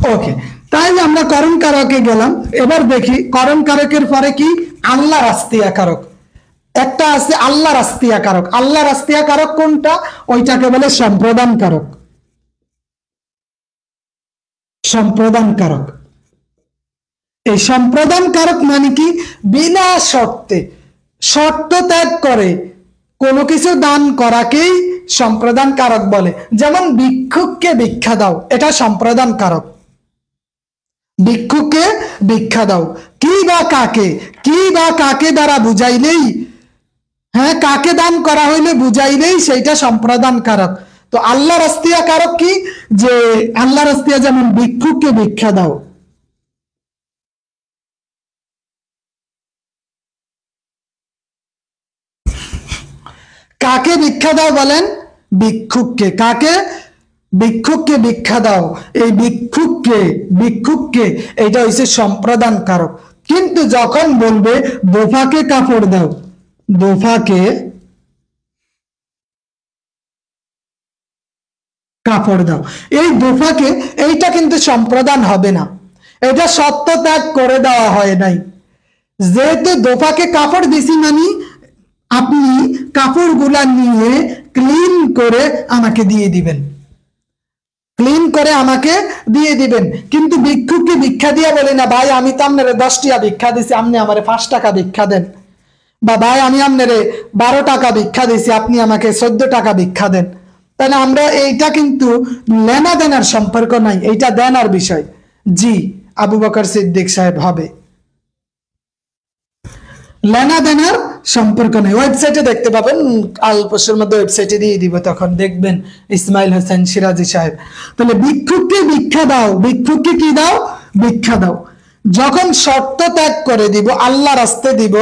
ওকে, তাই আমরা করণ কারকে গেলাম। এবার দেখি করণ কারকের পরে কি? আল্লাহ রাস্তিয়া কারক। একটা আছে আল্লাহ রাস্তিয়া কারক। আল্লাহ রাস্তিয়া কারক কোনটা? ওইটাকে বলে সম্প্রদান কারক। সম্প্রদান কারক। এই সম্প্রদান কারক মানে কি? বিনা শর্তে, শর্ত ত্যাগ করে কোনো কিছু দান করাকেই সম্প্রদান কারক বলে। যেমন ভিক্ষুককে ভিক্ষা দাও, এটা সম্প্রদান কারক। ভিক্ষুককে ভিক্ষা দাও, কি বা কাকে, কি বা কাকে দ্বারা বুঝাইলেই, হ্যাঁ, কাকে দান করা হইলে বুঝাইলেই সেইটা সম্প্রদান কারক। তো আল্লাহ রাস্তিয়া কারক কি? যে আল্লাহ রাস্তিয়া যেমন ভিক্ষুককে ভিক্ষা দাও, কাকে ভিক্ষা দাও বলেন? ভিক্ষুককে। কাকে? ভিক্ষুককে ভিক্ষা দাও। এই ভিক্ষুককে, ভিক্ষুককে, এটা হচ্ছে সম্প্রদান কারক। কিন্তু যখন বলবে দোফাকে কাপড় দাও, দোফাকে কাপড় দাও, এই দোফাকে, এইটা কিন্তু সম্প্রদান হবে না, এটা সত্য ত্যাগ করে দেওয়া হয় নাই। যেহেতু দোফাকে কাপড় দিছি মানে আপনি কাপড়গুলা নিয়ে ক্লিন করে আমাকে দিয়ে দিবেন, ক্লিন করে আমাকে দিয়ে দিবেন। কিন্তু ভিক্ষুককে ভিক্ষা দিয়া বলে না, ভাই আমি তো আপনারে 10 টাকা ভিক্ষা দিছি, আপনি আমারে 5 টাকা ভিক্ষা দেন, বা ভাই আমি আপনারে 12 টাকা ভিক্ষা দিছি, আপনি আমাকে 14 টাকা ভিক্ষা দেন। তাহলে আমরা এইটা কিন্তু লেনা দেনার সম্পর্ক নাই, এইটা দেনার বিষয়। জি, আবু বকর সিদ্দিক সাহেব হবে, লেনা দেনার সম্পর্ক নেই। ওয়েবসাইটে দেখতে পাবেন, আলপোষের মধ্যে ওয়েবসাইটে দিয়ে দিব, তখন দেখবেন ইসমাইল হোসেন সিরাজি সাহেব। তাহলে ভিক্ষুককে ভিক্ষা দাও, ভিক্ষুককে কি দাও? ভিক্ষা দাও। যখন শর্ত ত্যাগ করে দিব, আল্লাহ রাস্তে দিব,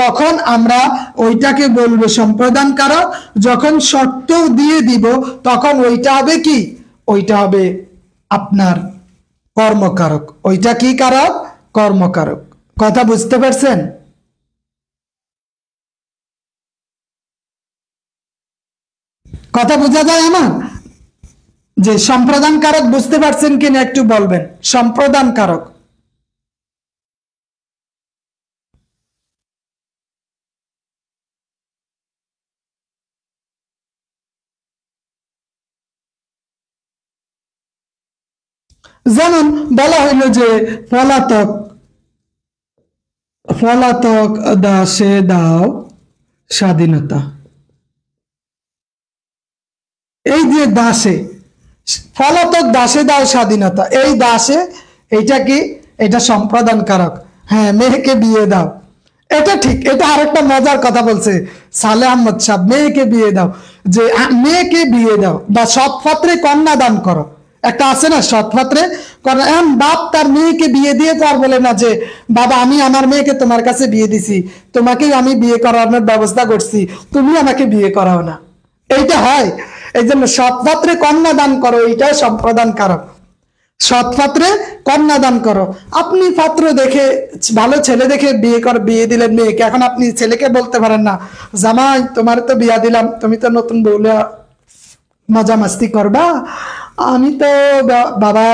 তখন আমরা ওইটাকে বলবো সম্প্রদান কারক। যখন শর্ত দিয়ে দিব তখন ওইটা হবে কি? ওইটা হবে আপনার কর্মকারক। ওইটা কি কারক? কর্মকারক। কথা বুঝতে পারছেন? কথা বোঝা যায় আমার? যে সম্প্রদান কারক বুঝতে পারছেন কিনা একটু বলবেন। সম্প্রদান কারক যেমন বলা হইল যে পলাতক পলাতক দাসে দাও স্বাধীনতা। এই যে দাসে, পলাতক দাসে দাও স্বাধীনতা, এই দাসে এইটা কি? এটা সম্প্রদান কারক। হ্যাঁ, মেয়েকে বিয়ে দাও, এটা ঠিক। এটা আরেকটা মজার কথা বলছে সালে আহমদ সাহেব, মেয়েকে বিয়ে দাও। যে মেয়েকে বিয়ে দাও বা সৎপাত্রে কন্যা দান করো, একটা আছে না সৎপাত্রে কন্যা। এখন বাপ তার মেয়েকে বিয়ে দিয়ে তো আর বলে না যে বাবা আমি আমার মেয়েকে তোমার কাছে বিয়ে দিছি, তোমাকেই আমি বিয়ে করানোর ব্যবস্থা করছি, তুমি আমাকে বিয়ে করাও না। এইটা হয়। এই জন্য সৎপাত্রে কন্যা দান করো, এইটাও সম্প্রদান কারক। সৎপাত্রে কন্যা দান করো। আপনি পাত্র দেখে ভালো ছেলে দেখে বিয়ে দিলেন মেয়েকে, এখন আপনি ছেলেকে বলতে পারেন না জামাই তোমার তো বিয়া দিলাম, তুমি তো নতুন বউলে মজা মাস্তি করবা, আমি তো বাবা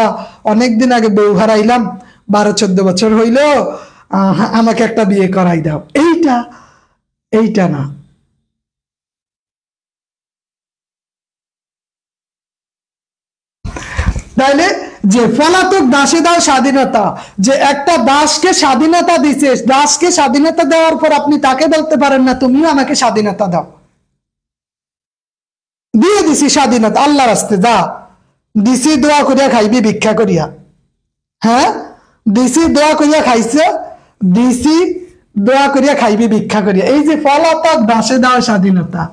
অনেকদিন আগে বউ হারাইলাম, 12-14 বছর হইল, আমাকে একটা বিয়ে করাই দাও। এইটা এইটা না। তাইলে যে পলাতক দাসে দাও স্বাধীনতা, যে একটা দাসকে স্বাধীনতা দিছে, দাসকে স্বাধীনতা দেওয়ার পর আপনি তাকে বলতে পারেন না তুমিও আমাকে স্বাধীনতা দাও। দিয়ে দিছি স্বাধীনতা আল্লাহর রাস্তে, যা দিছি দোয়া করিয়া খাইবি ভিক্ষা করিয়া। হ্যাঁ, দিছি দোয়া করিয়া খাইছে, দিছি দোয়া করিয়া খাইবি ভিক্ষা করিয়া। এই যে পলাতক দাসে দাও স্বাধীনতা।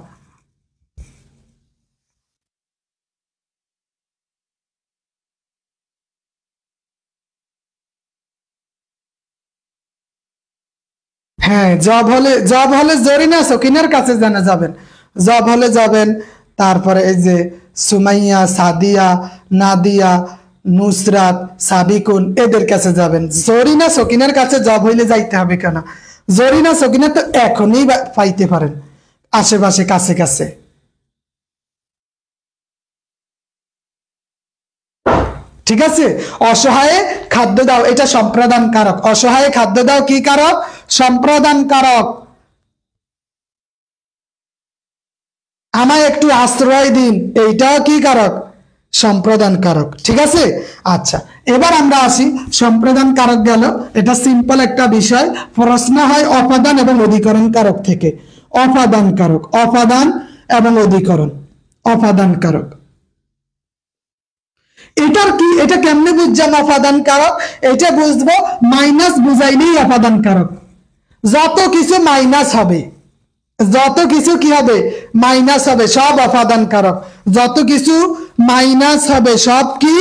হ্যাঁ, জব হলে জরিনা সকিনের কাছে জানা যাবেন, জব হলে যাবেন। তারপরে এই যে সুমাইয়া, সাদিয়া, নাদিয়া, নুসরাত, সাবিকুন, এদের কাছে যাবেন। জরিনা সকিনের কাছে জব হইলে যাইতে হবে কেন? জরিনা সকিনা তো এখনই পাইতে পারেন আশেপাশে, কাছে কাছে। ঠিক আছে। অসহায়ে খাদ্য দাও, এটা সম্প্রদান কারক। অসহায়ে খাদ্য দাও কি কারক? সম্প্রদান কারক। আমায় একটু আশ্রয় দিন, এইটাও কি কারক? সম্প্রদান কারক। ঠিক আছে। আচ্ছা, এবার আমরা আসি। সম্প্রদান কারক গেল, এটা সিম্পল একটা বিষয়। প্রশ্ন হয় অপাদান এবং অধিকরণ কারক থেকে। অপাদান কারক, অপাদান এবং অধিকরণ। অপাদান কারক এটার কি? এটা কেমনে বুঝলাম অপাদান কারক? এটা বুঝবো মাইনাস বুঝাইলেই অপাদান কারক। যত কিছু মাইনাস হবে, যত কিছু কি হবে? মাইনাস হবে, সব অপাদান কারক। যত কিছু মাইনাস হবে সব কি?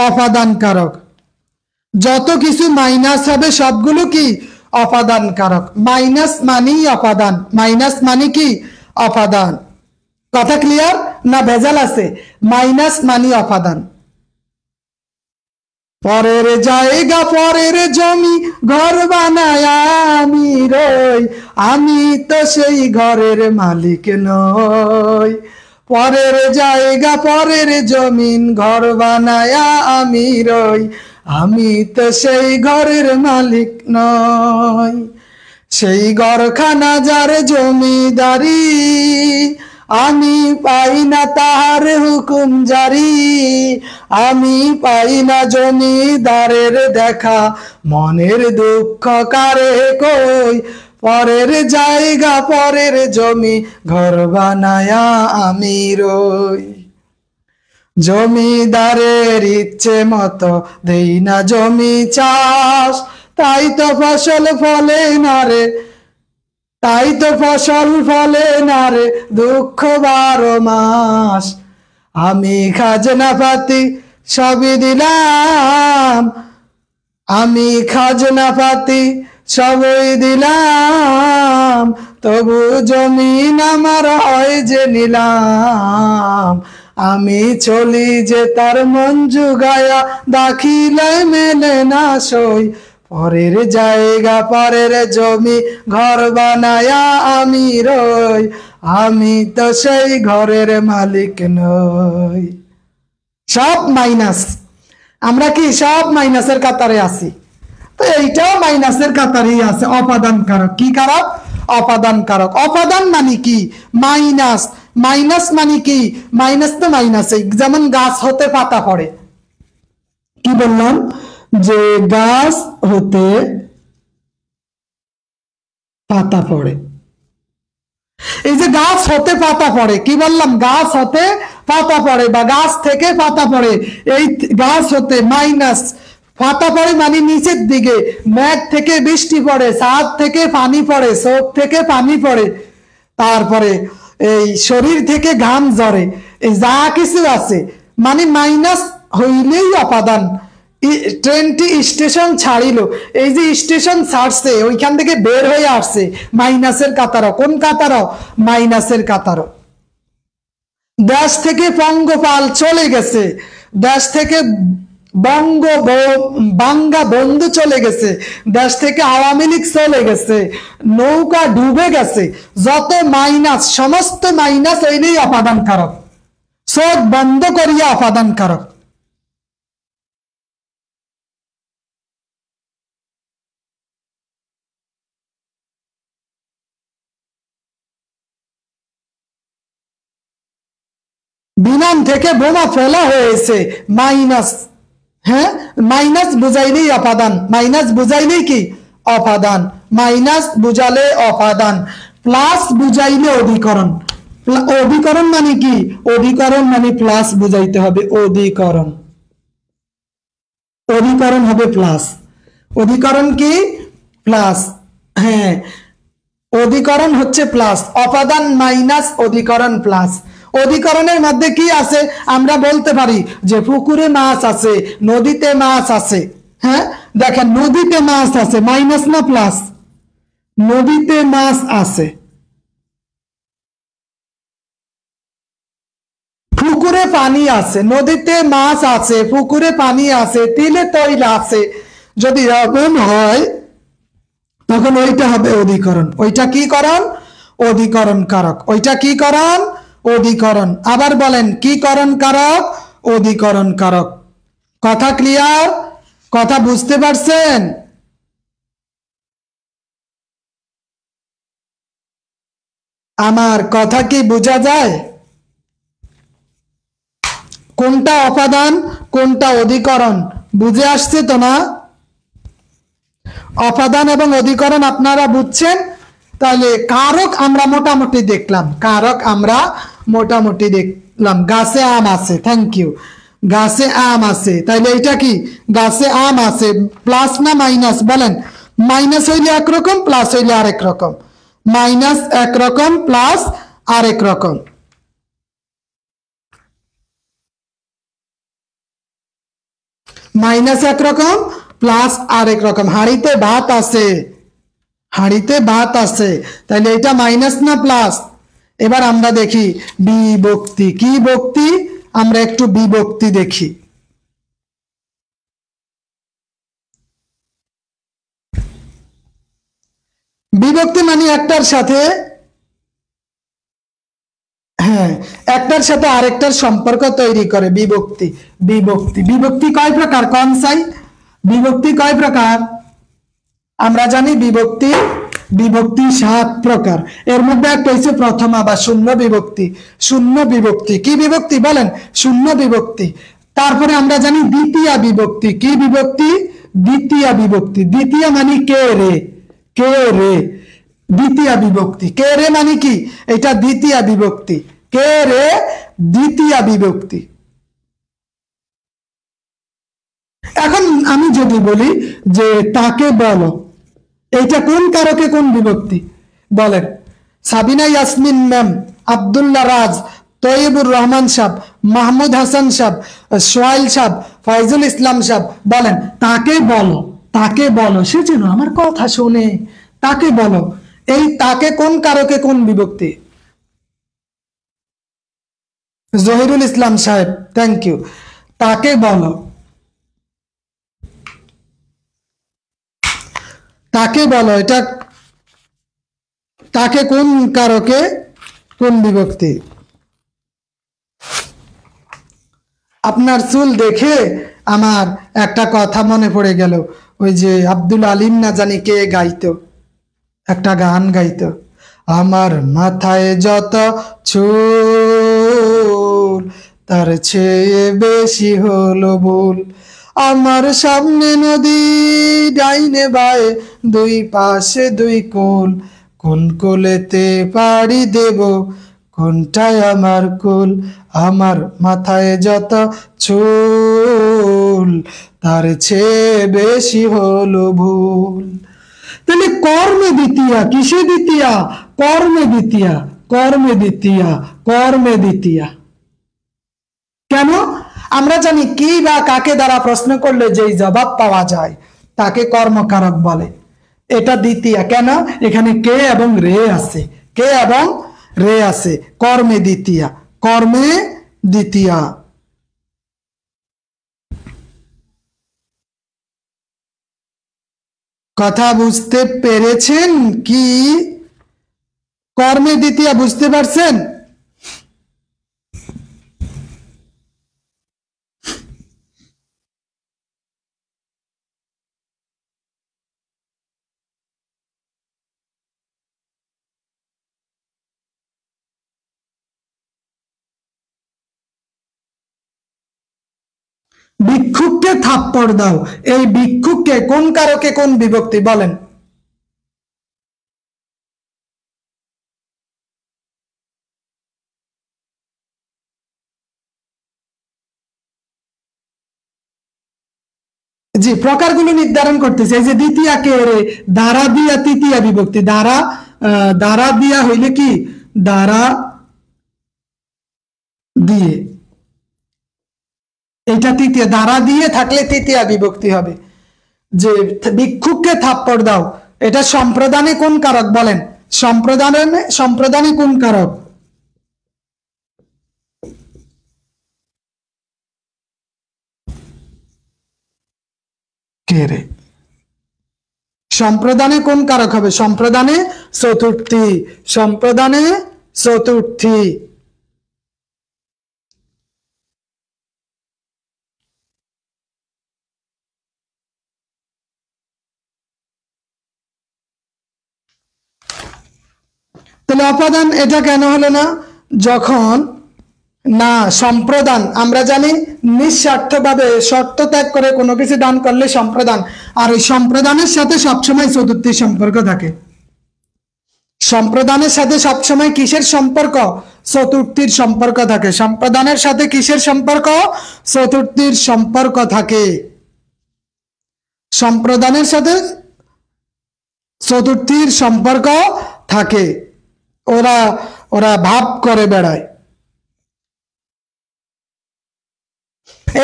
অপাদান কারক। যত কিছু মাইনাস হবে সবগুলো কি? অপাদান কারক। মাইনাস মানেই অপাদান, মাইনাস মানে কি? অপাদান। কথা ক্লিয়ার না ভেজাল আছে? মাইনাস মানে অপাদান। পরের জায়গা পরের জমি ঘর বানায় আমি রই, আমি তো সেই ঘরের মালিক নই। পরের জায়গা পরের জমিন ঘর বানায় আমি রই, আমি তো সেই ঘরের মালিক নই। সেই ঘরখানা যার জমিদারি, আমি পাই না তাহার হুকুম জারি, আমি পাই না জমিদারের দেখা, মনের দুঃখ কারে কই। পরের জায়গা পরের জমি ঘর বানায়া আমি রই, জমিদারের ইচ্ছে মতো দেই না জমি চাষ, তাই তো ফসল ফলে না রে, তাই তো ফসল ফলে না রে, দুঃখ 12 মাস। আমি খাজনা পাতি সবই দিলাম, আমি খাজনা পাতি সবই দিলাম, তবু জমিন আমার হয় যে নিলাম। আমি চলি যে তার মন জুগায়া, দাখিলায় মেলে না সই। পরের জায়গা পরের জমি ঘর বানায়া আমি রই, আমি তো সেই ঘরের মালিক নই। সব মাইনাস, আমরা কি সব মাইনাসের কাতারে আছি, তো এইটাও মাইনাসের কাতারেই আছে। অপাদান কারক, কি কারক? অপাদান কারক। অপাদান মানে কি? মাইনাস। মাইনাস মানে কি? মাইনাস তো মাইনাসে, যেমন গাছ হতে পাতা পড়ে, কি বললাম যে গাছ হতে পাতা পড়ে। এই যে গাছ হতে পাতা পড়ে, কি বললাম? গাছ হতে পাতা পড়ে বা গাছ থেকে পাতা পড়ে। এই গাছ হতে মাইনাস, পাতা পড়ে মানে নিচের দিকে, মেঘ থেকে বৃষ্টি পড়ে, ছাদ থেকে পানি পড়ে, চোখ থেকে পানি পড়ে, তারপরে এই শরীর থেকে ঘাম ঝরে, এই যা কিছু আছে মানে মাইনাস হইলেই অপাদান। ট্রেনটি স্টেশন ছাড়িল, এই যে স্টেশন ছাড়ছে ওইখান থেকে বের হয়ে আসছে, মাইনাসের কাতারও। কোন কাতারও? মাইনাসের কাতারও। দেশ থেকে পঙ্গপাল চলে গেছে, দেশ থেকে বাঙ্গা বন্ধু চলে গেছে, দেশ থেকে আওয়ামী লীগ চলে গেছে, নৌকা ডুবে গেছে, যত মাইনাস সমস্ত মাইনাস হইলেই অপাদান কারক। চোখ বন্ধ করিয়া অপাদান কারক। বিমান থেকে বোমা ফেলা হয়েছে, মাইনাস। হ্যাঁ, মাইনাস বুঝাইলেই অপাদান, মাইনাস বুঝাইলেই কি? অপাদান। Minus বুঝালে অপাদান, plus বুঝাইলে অধিকরণ। অধিকরণ মানে কি? অধিকরণ মানে প্লাস বুঝাইতে হবে, অধিকরণ। অধিকরণ হবে প্লাস। অধিকরণ কি? প্লাস। হ্যাঁ, অধিকরণ হচ্ছে প্লাস। অপাদান মাইনাস, অধিকরণ প্লাস। অধিকরণের মধ্যে কি আছে? আমরা বলতে পারি যে পুকুরে মাছ আছে, নদীতে মাছ আছে। হ্যাঁ, দেখেন নদীতে মাছ আছে, মাইনাস না প্লাস? নদীতে মাছ আছে, পুকুরে পানি আছে, নদীতে মাছ আছে, পুকুরে পানি আছে, তিলে তৈল আছে। যদি এমন হয় তখন ওইটা হবে অধিকরণ। ওইটা কি করণ? অধিকরণ কারক। ওইটা কি করণ? অধিকরণ। আবার বলেন, কি করণ কারক? অধিকরণ কারক। কথা ক্লিয়ার? কথা বুঝতে পারছেন? আমার কথা কি বোঝা যায়? কোনটা অপাদান, কোনটা অধিকরণ বুঝে আসছে তো না? অপাদান এবং অধিকরণ আপনারা বুঝছেন? তাহলে কারক আমরা মোটামুটি দেখলাম, কারক আমরা মোটামুটি দেখলাম। গাছে আম আছে, থ্যাংক ইউ। গাছে আম আছে, তাহলে এটা কি? গাছে আম আছে, প্লাস না মাইনাস? বলেন। মাইনাস হইলে একরকম, প্লাস হইলে আরেক রকম। মাইনাস একরকম, প্লাস আরেক রকম। মাইনাস একরকম, প্লাস আরেক রকম। হাঁড়িতে ভাত আছে, হাঁড়িতে ভাত আছে, তাহলে এটা মাইনাস না প্লাস? এবার আমরা দেখি বিভক্তি। কি ভক্তি? আমরা একটু বিভক্তি দেখি। বিভক্তি মানে একটার সাথে, হ্যাঁ, একটার সাথে আরেকটার সম্পর্ক তৈরি করে বিভক্তি। বিভক্তি, বিভক্তি কয় প্রকার? কনসাই বিভক্তি কয় প্রকার? আমরা জানি বিভক্তি, বিভক্তি 7 প্রকার। এর মধ্যে একটা হচ্ছে প্রথমা বা শূন্য বিভক্তি। শূন্য বিভক্তি কি বিভক্তি? বলেন। শূন্য বিভক্তি। তারপরে আমরা জানি দ্বিতীয় বিভক্তি। কি বিভক্তি? দ্বিতীয় বিভক্তি। দ্বিতীয় মানে কে রে, কে রে। দ্বিতীয় বিভক্তি, কে রে মানে কি? এটা দ্বিতীয় বিভক্তি। কে রে, দ্বিতীয় বিভক্তি। এখন আমি যদি বলি যে তাকে বলো, এইটা কোন কারকে কোন বিভক্তি? বলেন। সাবিনা ইয়াসমিন ম্যাম, আব্দুল্লাহ রাজ, তৈবুর রহমান সাহেব, মাহমুদ হাসান সাহেব, সোহাইল সাহেব, ফয়জুল ইসলাম সাহেব, বলেন তাকে বলো। তাকে বলো, সে যেন আমার কথা শোনে। তাকে বলো, এই তাকে কোন কারকে কোন বিভক্তি? জহিরুল ইসলাম সাহেব, থ্যাংক ইউ। তাকে বলো, তাকে বলো, এটা তাকে কোন কারকে কোন বিভক্তি? আপনার চুল দেখে আমার একটা কথা মনে পড়ে গেল, ওই যে আব্দুল আলিম না জানি কে গাইতো, একটা গান গাইতো, আমার মাথায় যত চুল তার চেয়ে বেশি হলো ভুল, আমার সামনে নদী ডাইনে বায়ে দুই পাশে দুই কোল, কোন কোলেতে পাড়ি দেব কোনটায় আমার কুল, আমার মাথায় যত চুল তার চেয়ে বেশি হলো ভুল। তাহলে কর্মে দ্বিতীয়া, কিসে দ্বিতীয়া? কর্মে দ্বিতীয়া, কর্মে দ্বিতীয়া, কর্মে দ্বিতীয়া। কেন? আমরা জানি কি বা কাকে দ্বারা প্রশ্ন করলে যেই জবাব পাওয়া যায় তাকে কর্মকারক বলে। এটা দ্বিতীয়া। কেন? এখানে কে এবং রে আছে, কে এবং রে আছে, কর্মে দ্বিতীয়া, কর্মে দ্বিতীয়া। কথা বুঝতে পেরেছেন কি? কর্মে দ্বিতীয়া বুঝতে পারছেন? ভিক্ষুককে থাপ্পড় দাও, এই ভিক্ষুককে কোন কারকে কোন বিভক্তি বলেন? জি, প্রকারগুলো নির্ধারণ করতেছে। এই যে দ্বিতীয়া কে রে, দ্বারা দিয়া তৃতীয়া বিভক্তি, দ্বারা দ্বারা দিয়া হইলে কি? দ্বারা দিয়ে, এটা তৃতীয়, দ্বারা দিয়ে থাকলে তৃতীয়া বিভক্তি হবে। যে ভিক্ষুককে থাপ্পড় দাও, এটা সম্প্রদানে কোন কারক বলেন? সম্প্রদানে, সম্প্রদানে কোন কারক? কে রে? সম্প্রদানে কোন কারক হবে? সম্প্রদানে চতুর্থী, সম্প্রদানে চতুর্থী। তাহলে অপাদান এটা কেন হলো না? যখন না সম্প্রদান, আমরা জানি নিঃস্বার্থভাবে শর্ত ত্যাগ করে কোনো কিছু দান করলে সম্প্রদান, আর ওই সম্প্রদানের সাথে সবসময় চতুর্থীর সম্পর্ক থাকে। সম্প্রদানের সাথে সবসময় কিসের সম্পর্ক? চতুর্থীর সম্পর্ক থাকে। সম্প্রদানের সাথে কিসের সম্পর্ক? চতুর্থীর সম্পর্ক থাকে। সম্প্রদানের সাথে চতুর্থীর সম্পর্ক থাকে। ওরা ওরা ভাব করে বেড়ায়।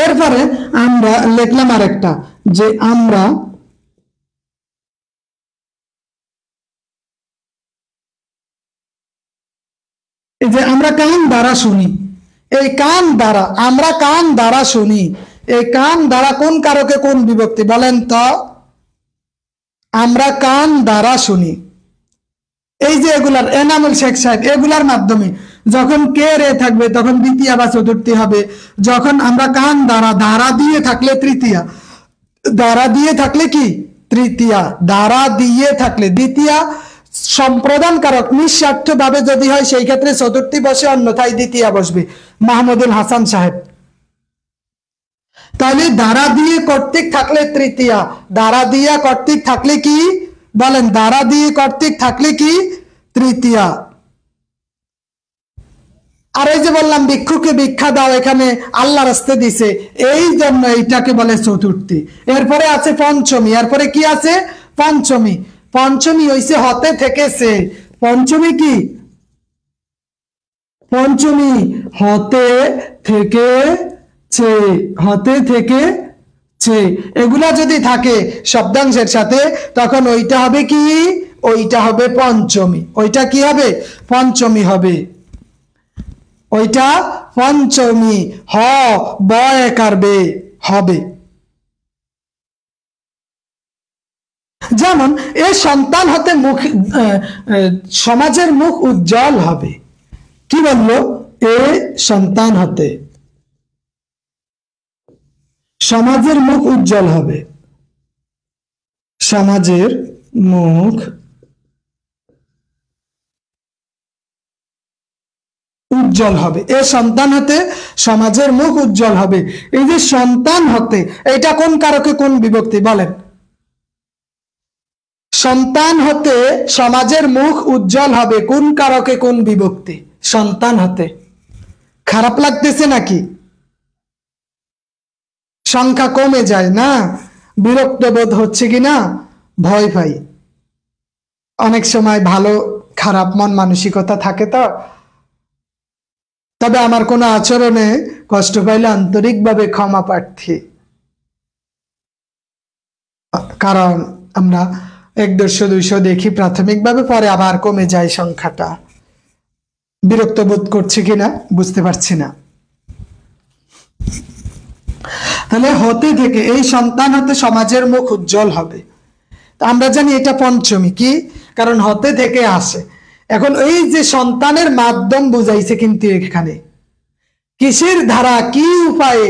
এরপরে আমরা লিখলাম আরেকটা, যে আমরা এই যে আমরা কান দ্বারা শুনি, এই কান দ্বারা, আমরা কান দ্বারা শুনি, এই কান দ্বারা কোন কারকে কোন বিভক্তি বলেন তো? আমরা কান দ্বারা শুনি, এই যে এগুলার এনামুল শেখ সাহেব, এগুলার মাধ্যমে যখন কে রে থাকবে তখন দ্বিতীয়া বা চতুর্থী হবে। যখন আমরা কান দ্বারা, দ্বারা দিয়ে থাকলে তৃতীয়া, দ্বারা দিয়ে থাকলে কি? তৃতীয়া, দ্বারা দিয়ে থাকলে দ্বিতীয়া। সম্প্রদান কারক নিঃস্বার্থ ভাবে যদি হয় সেই ক্ষেত্রে চতুর্থী বসে, অন্যথায় দ্বিতীয়া বসবে। মাহমুদুল হাসান সাহেব। তাহলে দ্বারা দিয়ে কর্তৃক থাকলে তৃতীয়া, দ্বারা দিয়া কর্তৃক থাকলে কি বলেন? দ্বারা দিয়ে কর্তৃক থাকলে কি? তৃতীয়া। আর এই যে বললাম ভিক্ষুকে ভিক্ষা দাও, এখানে আল্লাহ রাস্তে দিছে, এই জন্য এইটাকে বলে চতুর্থী। এরপরে আছে পঞ্চমী, এরপরে কি আছে? পঞ্চমী। পঞ্চমী হইছে হতে থেকেছে। পঞ্চমী কি? পঞ্চমী হতে থেকে চে, হতে থেকে চে, এগুলা যদি থাকে শব্দাংশের সাথে তখন ওইটা হবে কি? ওইটা হবে পঞ্চমী। ওইটা কি হবে? পঞ্চমী হবে। ওইটা পঞ্চমী হ বয় কারবে হবে। যেমন এ সন্তান হতে মুখ, সমাজের মুখ উজ্জ্বল হবে, কি বললো? এ সন্তান হতে সমাজের মুখ উজ্জ্বল হবে, সমাজের মুখ উজ্জ্বল হবে। এ সন্তান হতে সমাজের মুখ উজ্জ্বল হবে। এই যে সন্তান হতে, এটা কোন কারকে কোন বিভক্তি বলেন? সন্তান হতে সমাজের মুখ উজ্জ্বল হবে, কোন কারকে কোন বিভক্তি? সন্তান হতে। খারাপ লাগতেছে নাকি? সংখ্যা কমে যায় না? বিরক্ত বোধ হচ্ছে কিনা? ভয় পাই। অনেক সময় ভালো খারাপ মন মানসিকতা থাকে তো। তবে আমার কোনো আচরণে কষ্ট পাইলে আন্তরিকভাবে ক্ষমা প্রার্থী, কারণ আমরা 100-200 দেখি প্রাথমিকভাবে, পরে আবার কমে যায় সংখ্যাটা। বিরক্ত বোধ করছে কিনা বুঝতে পারছি না। তাহলে হতে থেকে, এই সন্তান হতে সমাজের মুখ উজ্জ্বল হবে, আমরা জানি এটা পঞ্চমী। কি কারণ হতে থেকে আসে। এখন এই যে সন্তানের মাধ্যম বুঝাইছে, কিন্তু এখানে কিসের ধারা, কি উপায়ে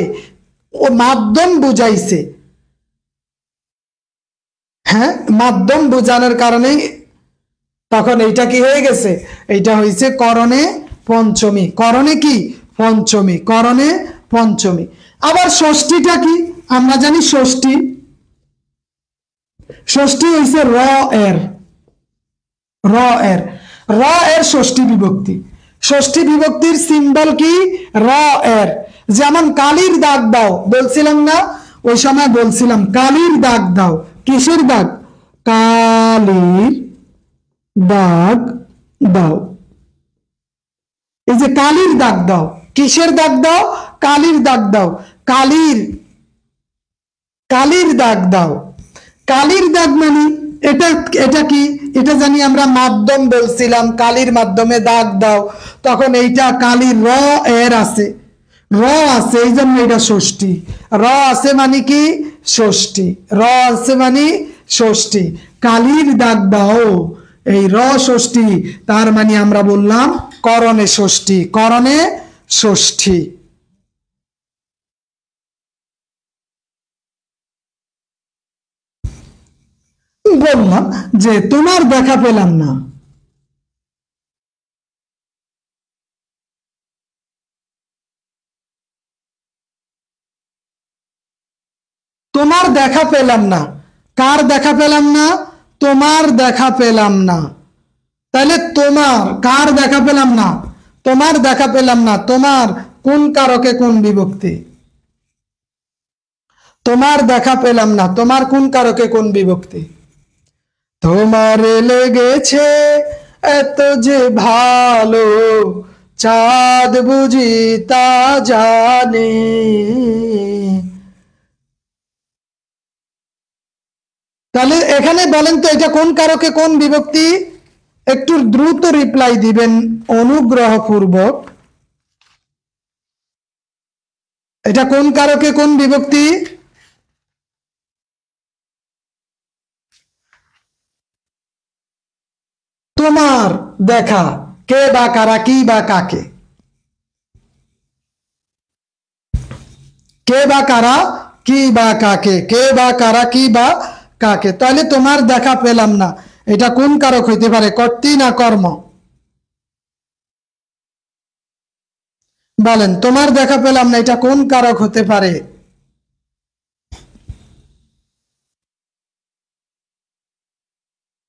ও মাধ্যম বুঝাইছে। হ্যাঁ, মাধ্যম বোঝানোর কারণে তখন এইটা কি হয়ে গেছে? এইটা হয়েছে করণে পঞ্চমী। করণে কি? পঞ্চমী। করণে পঞ্চমী। আবার ষষ্ঠীটা কি? আমরা জানি ষষ্ঠী, ষষ্ঠী হয়েছে র এর, র এর, র এর ষষ্ঠী বিভক্তি। ষষ্ঠী বিভক্তির সিম্বল কি? র এর। যেমন কালির দাগ দাও বলছিলাম না, ওই সময় বলছিলাম কালির দাগ দাও। কিসের দাগ? কালির দাগ দাও। এই যে কালির দাগ দাও, কিসের দাগ দাও? কালির দাগ দাও। কালির, কালির দাগ দাও। কালির দাগ মানে এটা, এটা কি? এটা জানি আমরা মাধ্যম বলছিলাম, কালির মাধ্যমে দাগ দাও। তখন এইটা কালির র এর আছে, র আছে, এই জন্য এটা ষষ্ঠী। র আছে মানে কি? ষষ্ঠী। র আছে মানে ষষ্ঠী। কালির দাগ দাও, এই র ষষ্ঠী, তার মানে আমরা বললাম করণে ষষ্ঠী। করণে ষষ্ঠী। বললাম যে তোমার দেখা পেলাম না, তোমার দেখা পেলাম না। কার দেখা পেলাম না? তোমার দেখা পেলাম না। তাহলে তোমার, কার দেখা পেলাম না? তোমার দেখা পেলাম না। তোমার কোন কারকে কোন বিভক্তি? তোমার দেখা পেলাম না, তোমার কোন কারকে কোন বিভক্তি? তোমার লেগেছে এত যে ভালো, চাঁদ বুঝি তা জানে। তাহলে এখানে বলেন তো এটা কোন কারকে কোন বিভক্তি? একটু দ্রুত রিপ্লাই দিবেন অনুগ্রহপূর্বক। এটা কোন কারকে কোন বিভক্তি? তোমার দেখা, কে বা কারা, কি বা কাকে? কে বা কারা, কি বা কাকে? কে বা কারা, কি বা কাকে? তাহলে তোমার দেখা পেলাম না, এটা কোন কারক হইতে পারে? কর্তৃ না কর্ম? বলেন, তোমার দেখা পেলাম না, এটা কোন কারক হতে পারে?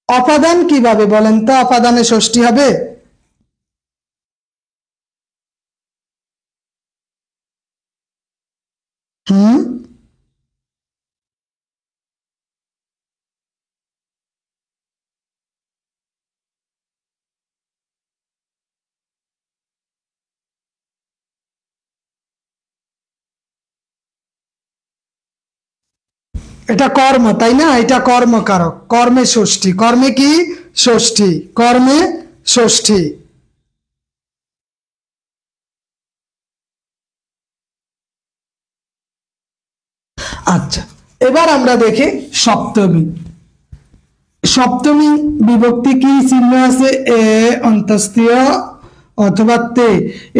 অপাদান কিভাবে বলেন তো? অপাদানে ষষ্ঠী হবে? হুম, এটা কর্ম, তাই না? এটা কর্মকারক, কর্মে ষষ্ঠী। কর্মে কি? ষষ্ঠী। কর্মে ষষ্ঠী। আচ্ছা, এবার আমরা দেখি সপ্তমী। সপ্তমী বিভক্তি কি চিহ্ন আছে? এ অন্তস্থীয় অথবা তে,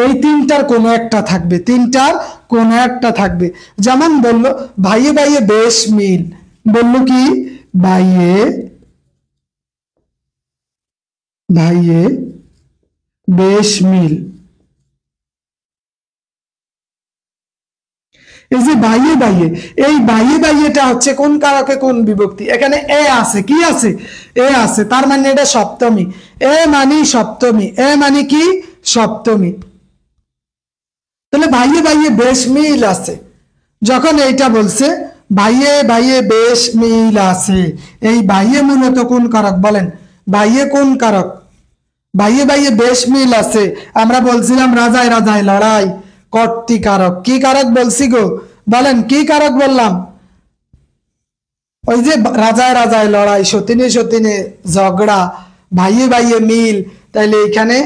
এই তিনটার কোনো একটা থাকবে, তিনটার কোনো একটা থাকবে। যেমন বললো ভাইয়ে ভাইয়ে বেশ মিল, বললো কি ভাইয়ে ভাইয়ে বেশ মিল। এই যে বাইয়ে বাইয়ে, এই বাইয়ে বাইয়েটা হচ্ছে কোন কারকে কোন বিভক্তি, এখানে এ আছে, কি আছে, এ আছে, তার মানে এটা সপ্তমী। এ মানে সপ্তমী, এ মানে কি সপ্তমী। তাহলে বাইয়ে বাইয়ে বেশ মিল আছে, যখন এইটা বলছে বাইয়ে বাইয়ে বেশ মিল আছে, এই বাইয়ে মূলত কোন কারক বলেন, বাইয়ে কোন কারক, বাইয়ে বাইয়ে বেশ মিল আছে। আমরা বলছিলাম রাজায় রাজায় লড়াই, কর্তৃকারক। কি কারক বলছি গো, বলেন কি কারক বললাম, ওই যে রাজায় রাজায় লড়াই, সতীনে সতীনে ঝগড়া, ভাইয়ে ভাইয়ে মিল। তাইলে এখানে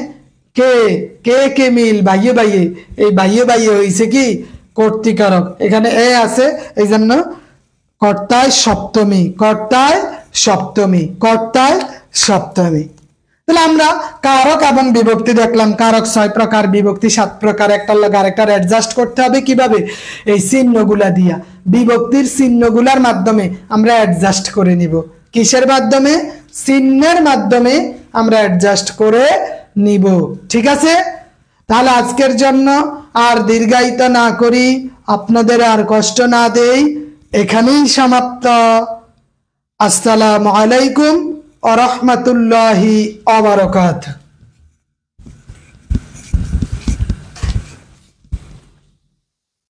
কে কে কে মিল, ভাইয়ে ভাইয়ে, এই ভাইয়ে ভাইয়ে হইছে কি কর্তৃকারক, এখানে এ আছে, এই জন্য কর্তায় সপ্তমী, কর্তায় সপ্তমী, কর্তায় সপ্তমী। তাহলে আমরা কারক এবং বিভক্তি দেখলাম, কারক 6 প্রকার, বিভক্তি 7 প্রকার, একটার লগে আরেকটার অ্যাডজাস্ট করতে হবে কিভাবে, এই চিহ্নগুলা দিয়া, বিভক্তির চিহ্নগুলার মাধ্যমে আমরা অ্যাডজাস্ট করে নিব। কিসের মাধ্যমে, চিহ্নের মাধ্যমে আমরা অ্যাডজাস্ট করে নিব। ঠিক আছে, তাহলে আজকের জন্য আর দীর্ঘায়িত না করি, আপনাদের আর কষ্ট না দেই, এখানেই সমাপ্ত। আসসালামু আলাইকুম ওয়া রাহমাতুল্লাহি ওয়া বারাকাতুহু।